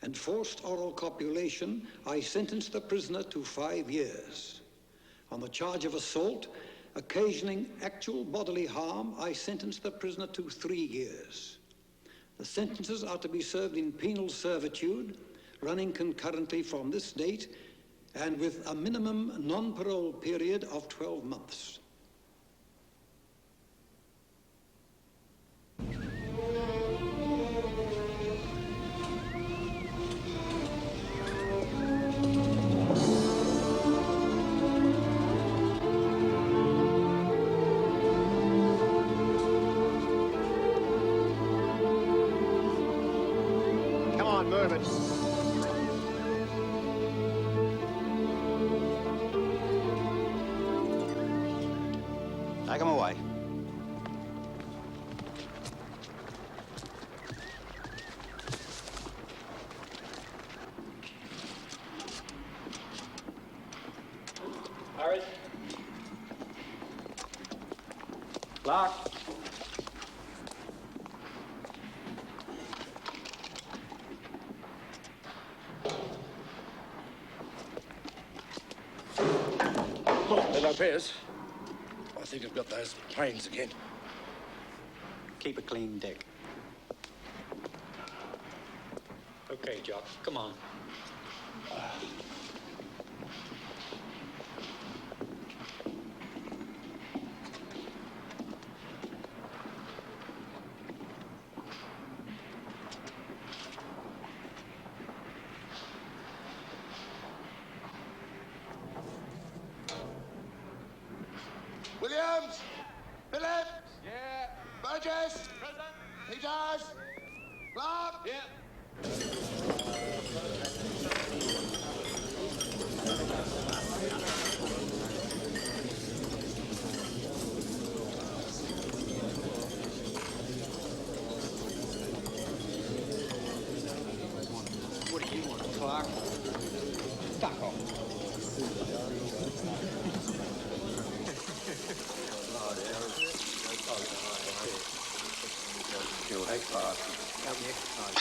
and forced oral copulation, I sentence the prisoner to 5 years. On the charge of assault, occasioning actual bodily harm, I sentence the prisoner to 3 years. The sentences are to be served in penal servitude, running concurrently from this date, and with a minimum non-parole period of 12 months. Come on, move it. Take them away. Harris. Clarke. Hello, Piers. I think I've got those planes again. Keep a clean deck. Okay, Jock, come on. Williams! Philip! Yeah. Burgess! Present. Peters! Clarke! Yeah. What do you want, Clarke? Duck off. You'll hate Clarke. Help me exercise.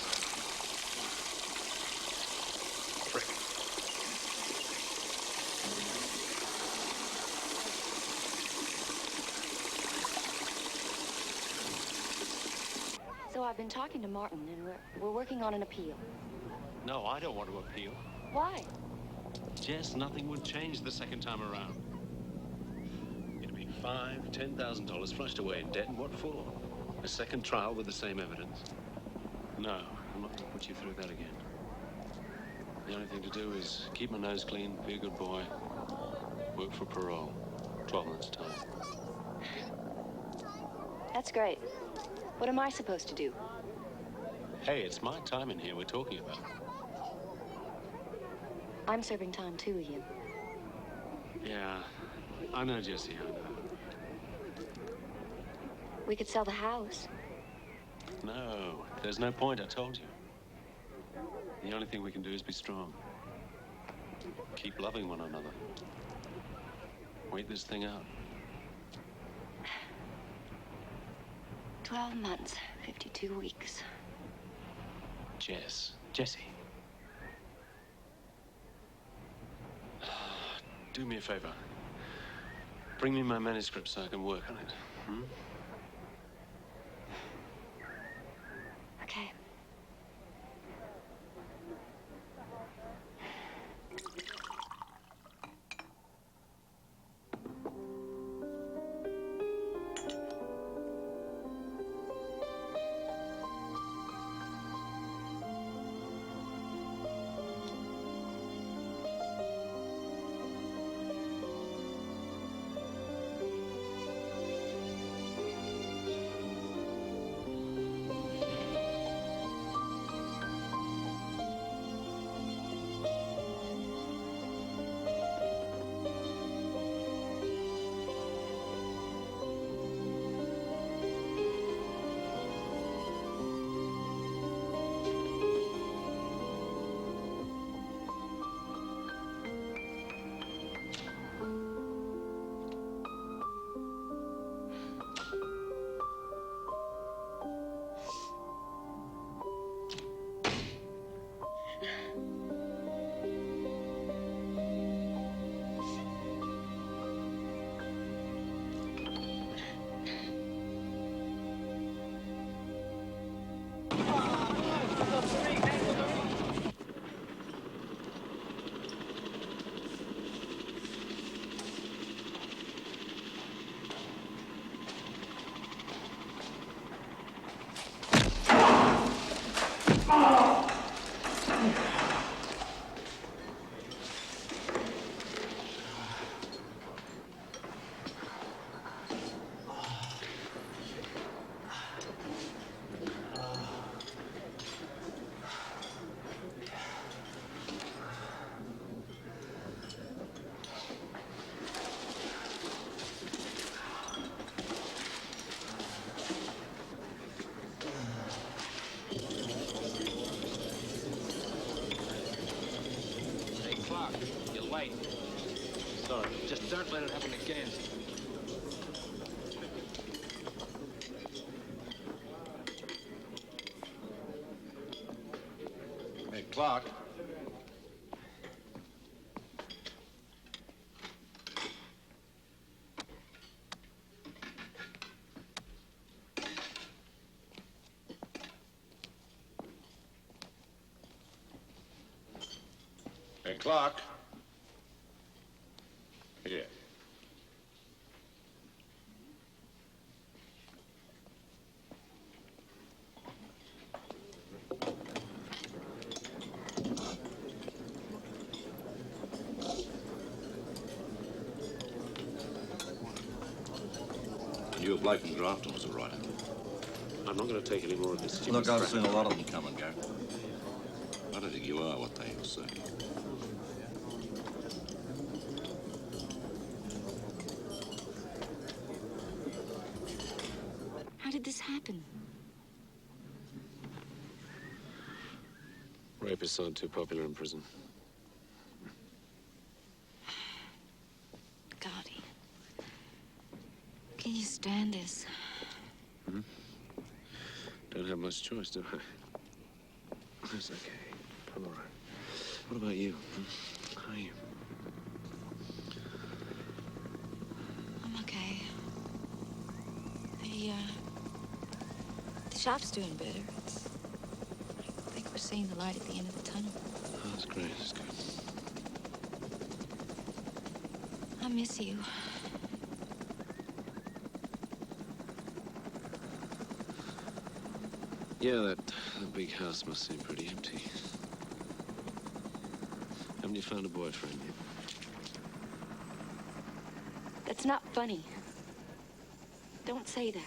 Prick. So I've been talking to Martin, and we're working on an appeal. No, I don't want to appeal. Why? Jess, nothing would change the second time around. It'd be $5,000, $10,000 flushed away in debt, and what for? A second trial with the same evidence? No, I'm not going to put you through that again. The only thing to do is keep my nose clean, be a good boy, work for parole. 12 months' time. That's great. What am I supposed to do? Hey, it's my time in here we're talking about. I'm serving time too, Ian. Yeah, I know, Jessie, I know. We could sell the house. No, there's no point, I told you. The only thing we can do is be strong. Keep loving one another. Wait this thing out. 12 months, 52 weeks. Jessie. Do me a favor. Bring me my manuscript so I can work on it. Hmm? Okay. Clarke, you're late. Sorry. Just don't let it happen again. Hey, Clarke. Hey, Clarke. Here. You were Blake and Grafton was a writer. I'm not going to take any more of this. Look, I've seen a lot of them come and go. I don't think you are what they all say. How did this happen? Rapists aren't too popular in prison. Gotti. Can you stand this? Hmm? Don't have much choice, do I? That's okay. I'm all right. What about you? How are you? I'm okay. The shop's doing better. I think we're seeing the light at the end of the tunnel. Oh, that's great. That's good. I miss you. Yeah, that big house must seem pretty empty. Haven't you found a boyfriend yet? That's not funny. Don't say that.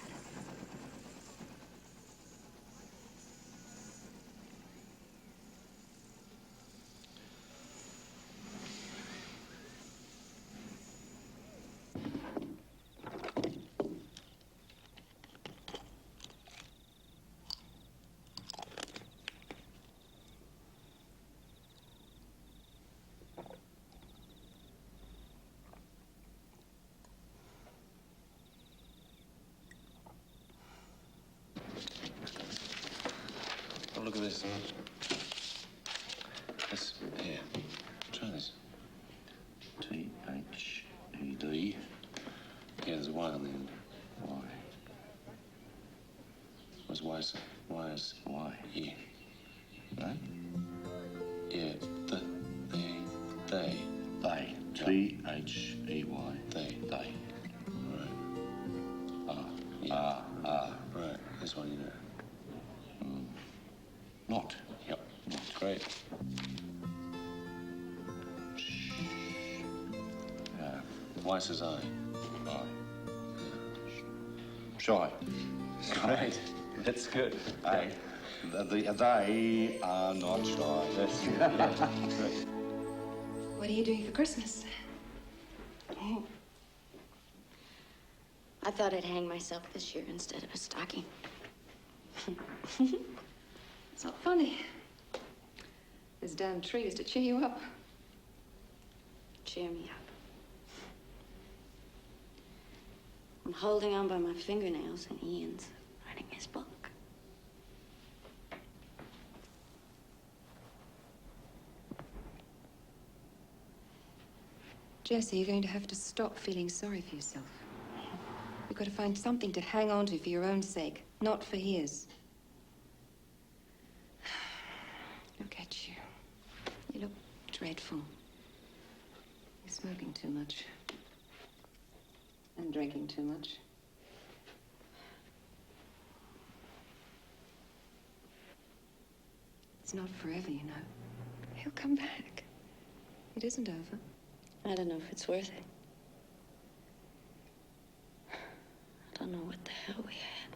Oh, look at this. This, here. Try this. T-H-E-D. Yeah, there's a Y on the end. Y. Where's Y? Y's Y. Here. Right? Yeah, they. They. T-H-E-Y. They. They. Right. Yeah. Right, this one, you know. Not. Yep. Great. Y says I. Shy. Great. That's good. They are not shy. That's good. Yeah. Great. What are you doing for Christmas? Oh. I thought I'd hang myself this year instead of a stocking. It's not funny. This damn tree is to cheer you up. Cheer me up. I'm holding on by my fingernails, and Ian's writing his book. Jesse, you're going to have to stop feeling sorry for yourself. You've got to find something to hang on to for your own sake, not for his. Look at you. You look dreadful. You're smoking too much. And drinking too much. It's not forever, you know. He'll come back. It isn't over. I don't know if it's worth it. I don't know what the hell we had.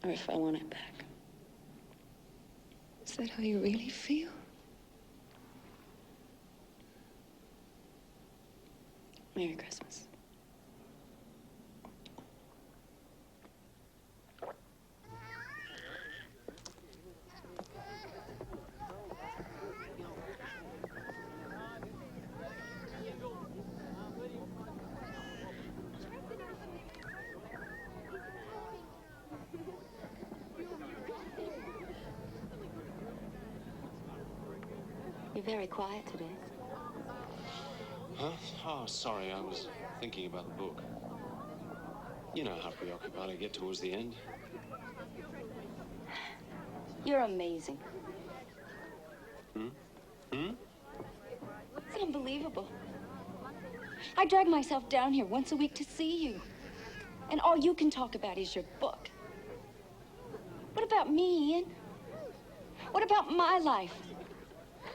Or if I want it back. Is that how you really feel? Merry Christmas. You're very quiet today. Huh? Oh, sorry, I was thinking about the book. You know how preoccupied I get towards the end. You're amazing. Hmm? It's unbelievable. I drag myself down here once a week to see you. And all you can talk about is your book. What about me, Ian? What about my life?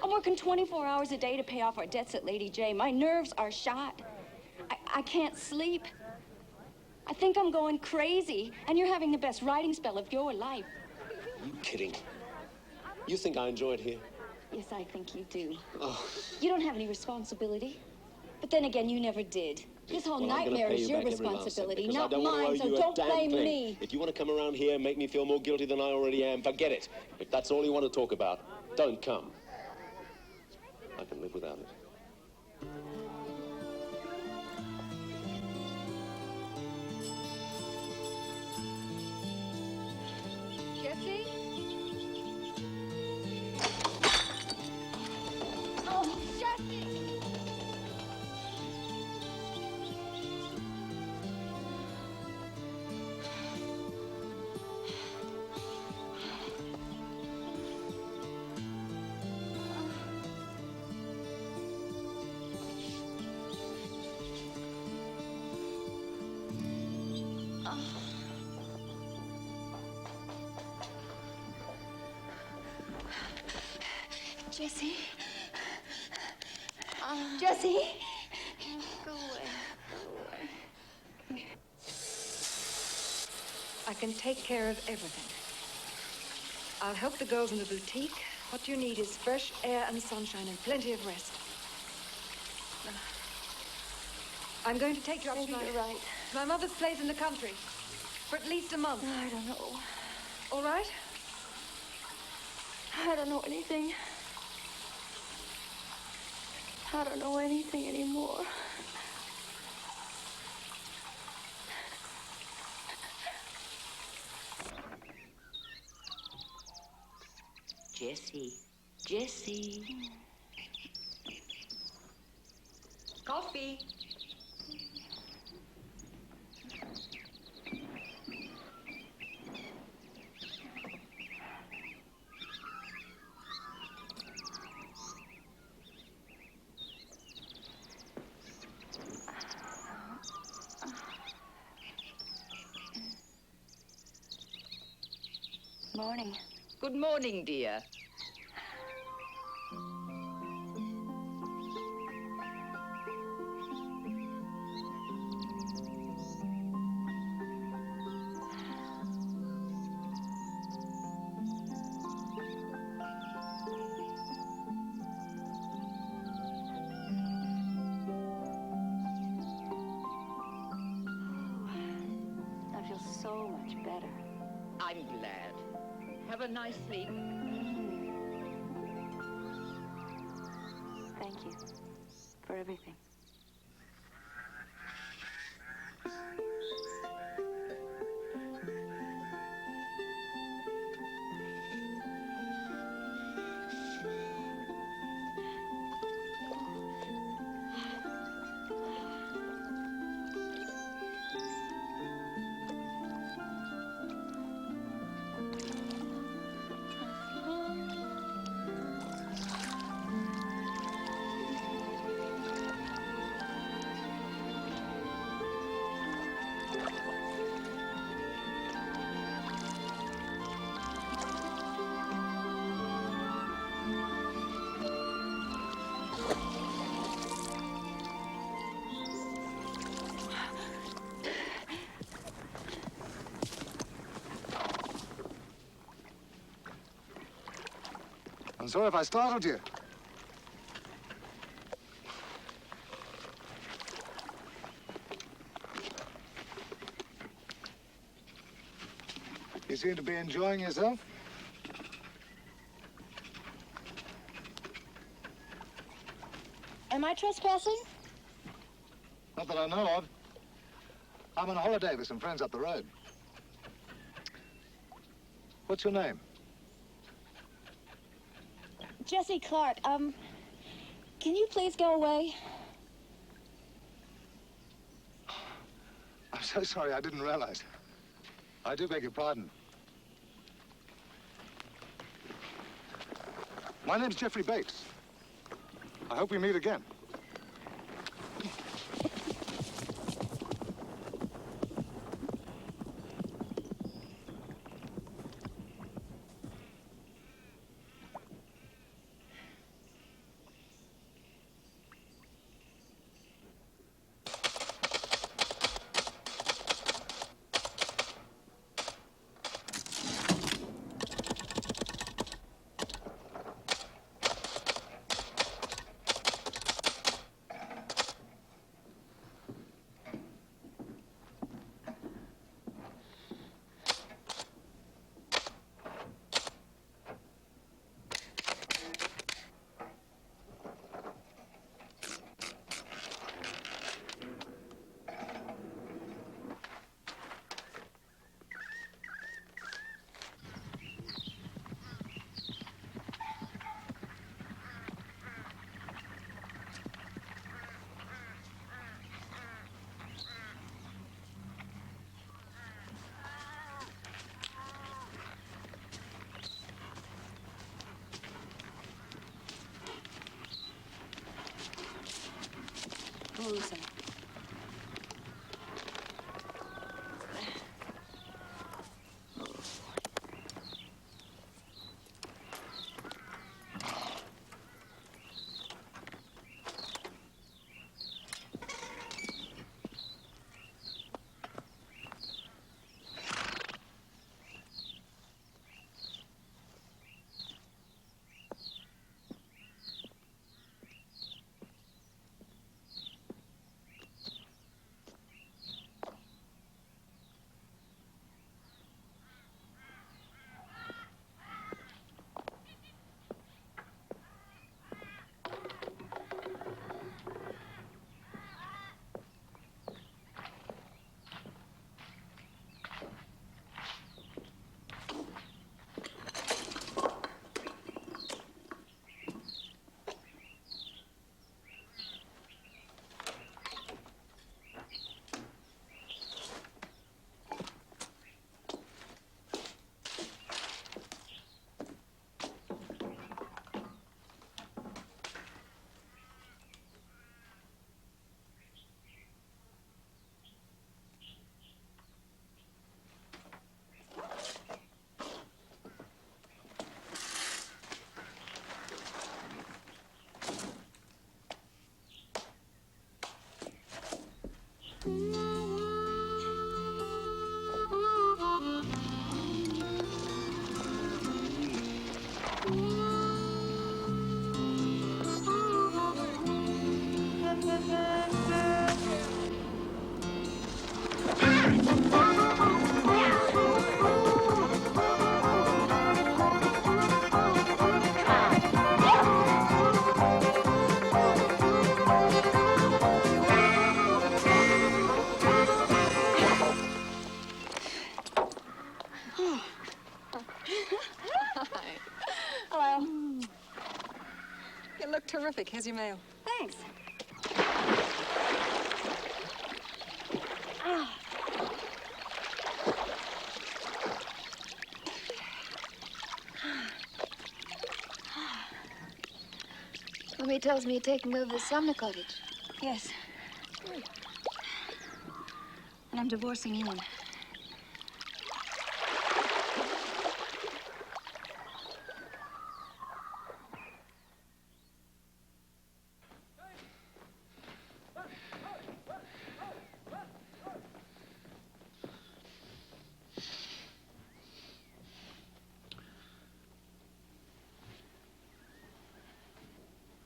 I'm working 24 hours a day to pay off our debts at Lady J. My nerves are shot. I can't sleep. I think I'm going crazy, and you're having the best writing spell of your life. Are you kidding? You think I enjoy it here? Yes, I think you do. Oh. You don't have any responsibility. But then again, you never did. This whole nightmare is your responsibility, not mine, so don't blame me. If you want to come around here and make me feel more guilty than I already am, forget it. If that's all you want to talk about, don't come. I can live without it. Jesse? Oh, Jesse! Jesse? Jesse? Go away. Go away. I can take care of everything. I'll help the girls in the boutique. What you need is fresh air and sunshine and plenty of rest. I'm going to take you up Maybe you're right. to my mother's place in the country for at least a month. I don't know. All right? I don't know anything. I don't know anything anymore. Jessie. Jessie. Coffee. Morning. Good morning, dear. I feel so much better. I'm glad. Have a nice sleep. Thank you for everything. I'm sorry if I startled you. You seem to be enjoying yourself. Am I trespassing? Not that I know of. I'm on a holiday with some friends up the road. What's your name? Jesse Clarke. Can you please go away? I'm so sorry, I didn't realize. I do beg your pardon. My name's Jeffrey Bates. I hope we meet again. Listen. Hello. You look terrific. Here's your mail. Thanks. Mommy tells me you're taking over the Sumner cottage. Yes. And I'm divorcing Ian.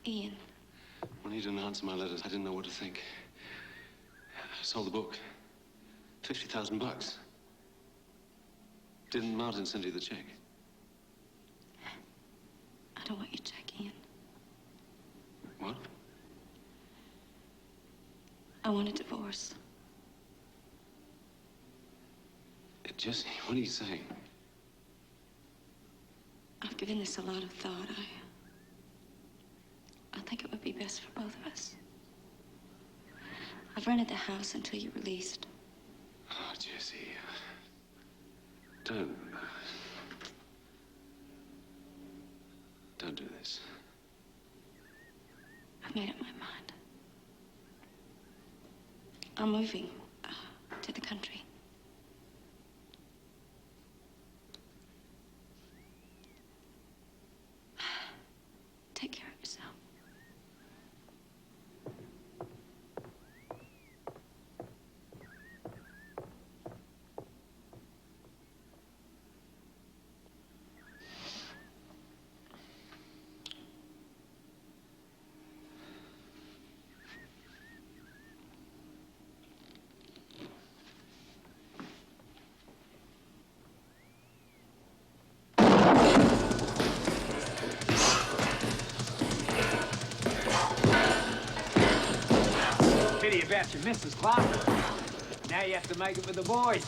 Ian. When he didn't answer my letters, I didn't know what to think. I sold the book. $50,000. Didn't Martin send you the check? I don't want your check, Ian. What? I want a divorce. Jesse, what are you saying? I've given this a lot of thought. I think it would be best best for both of us. I've rented the house until you're released. Oh, Jessie. Don't do this. I've made up my mind. I'm moving to the country. Take care of yourself. Pity about your Mrs. Clarke. Now you have to make it with the boys.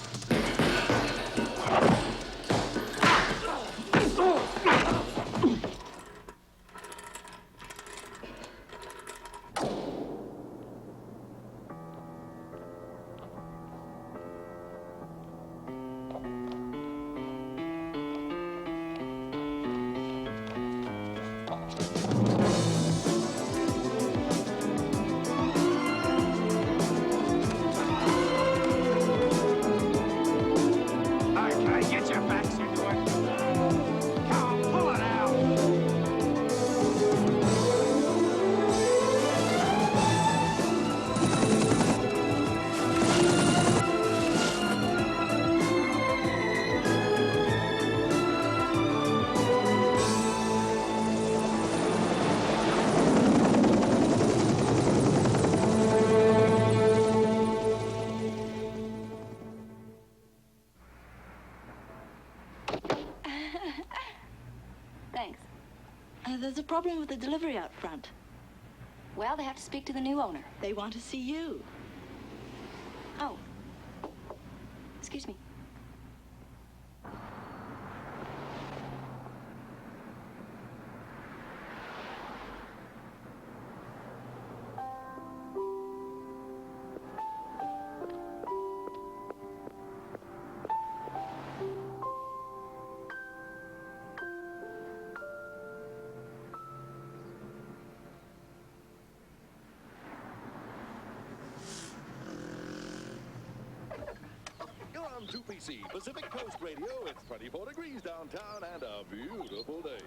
Thanks. There's a problem with the delivery out front. Well, they have to speak to the new owner. They want to see you. Oh. Excuse me. On 2PC Pacific Coast Radio, it's 24 degrees downtown and a beautiful day.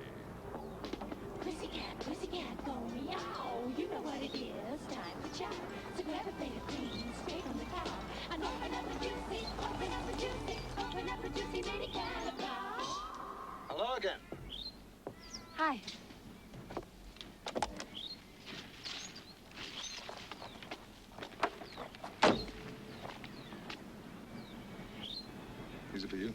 Pussycat, go meow. You know what it is. Time for chow. So grab a plate of greens straight from the cow. And open up a juicy, open up a juicy baby calico. Hello again. Hi. These are for you.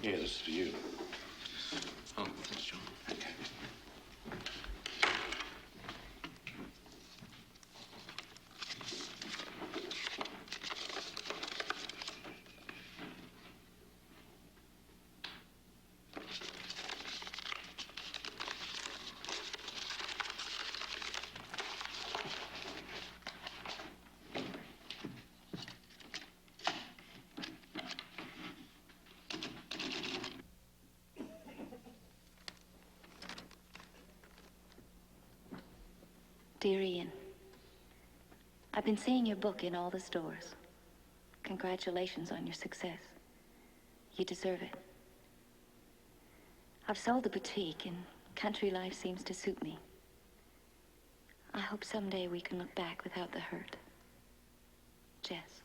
Yeah, this is for you. Oh, thanks, John. Okay. Dear Ian, I've been seeing your book in all the stores. Congratulations on your success. You deserve it. I've sold the boutique and country life seems to suit me. I hope someday we can look back without the hurt. Jess.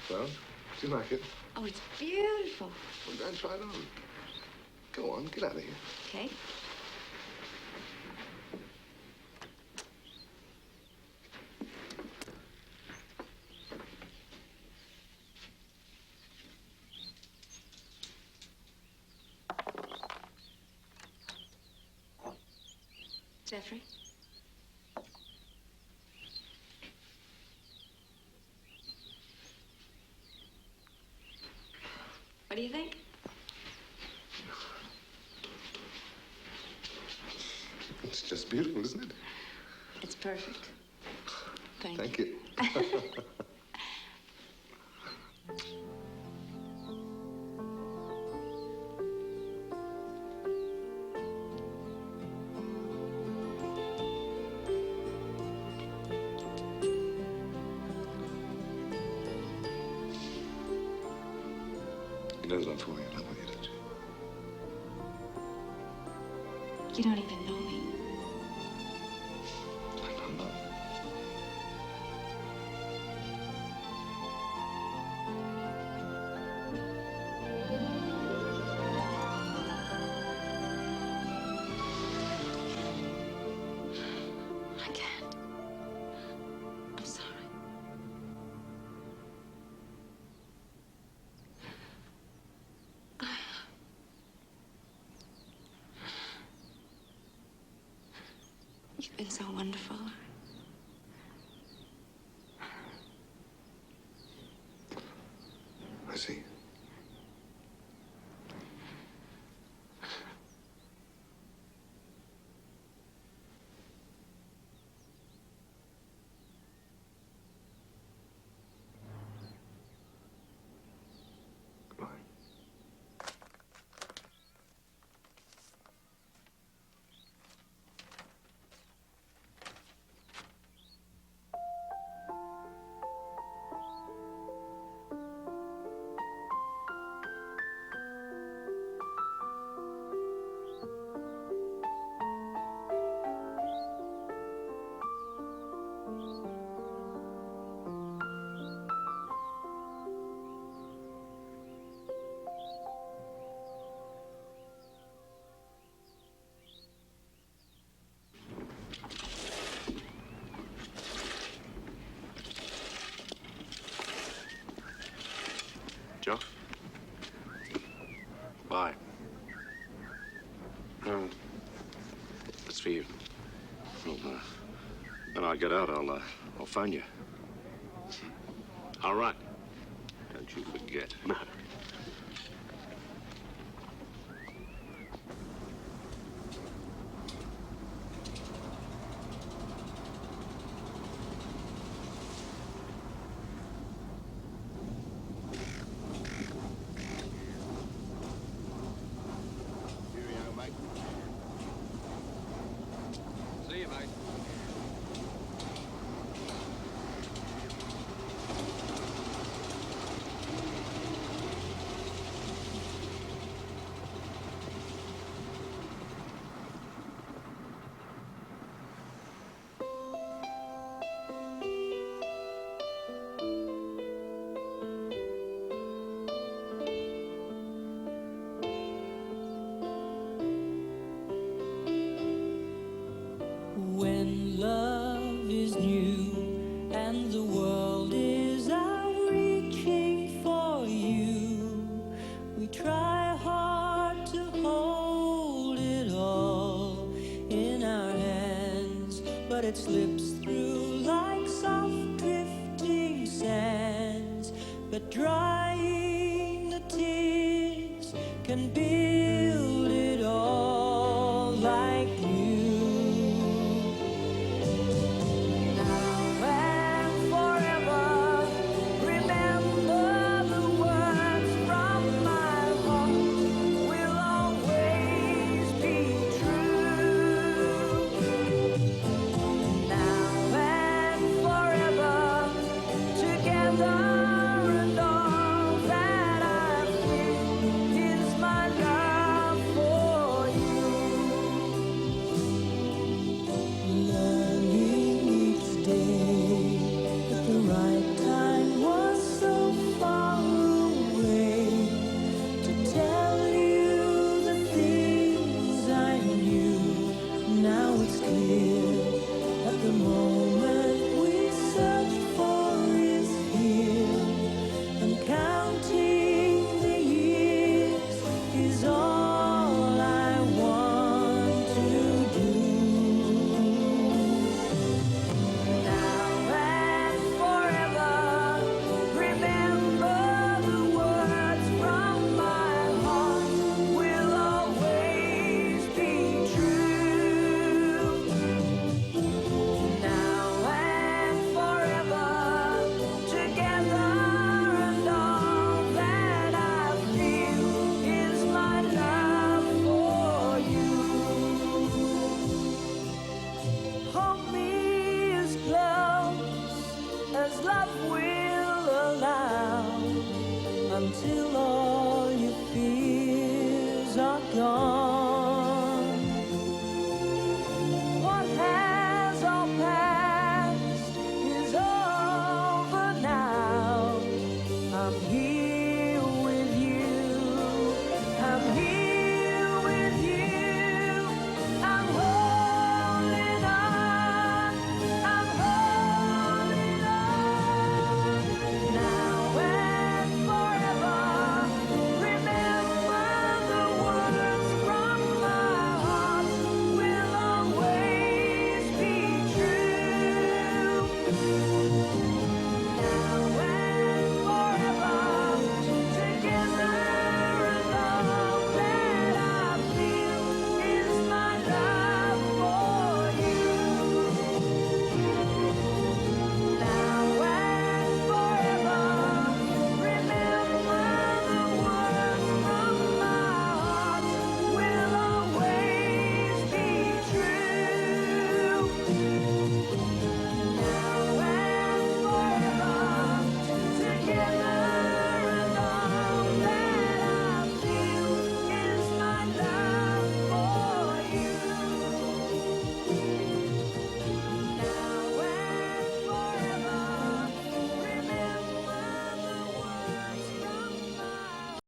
Well, do you like it? Oh, it's beautiful. Well, go and try it on. Go on, get out of here. Okay. Jeffrey? What do you think? It's just beautiful, isn't it? It's perfect. Thank you. He knows I'm falling in love with you, don't you? You don't even know me. I don't know. I can't. I'm sorry. You've been so wonderful. I see. Goodbye. Joe? Bye. It's for you. Well, when I get out, I'll phone you. All right. Don't you forget. No. See you, mate. but it slips through like soft drifting sands. But drying the tears can build it all like you. Now and forever, remember the words from my heart will always be true. Now and forever, together. Until all your fears are gone.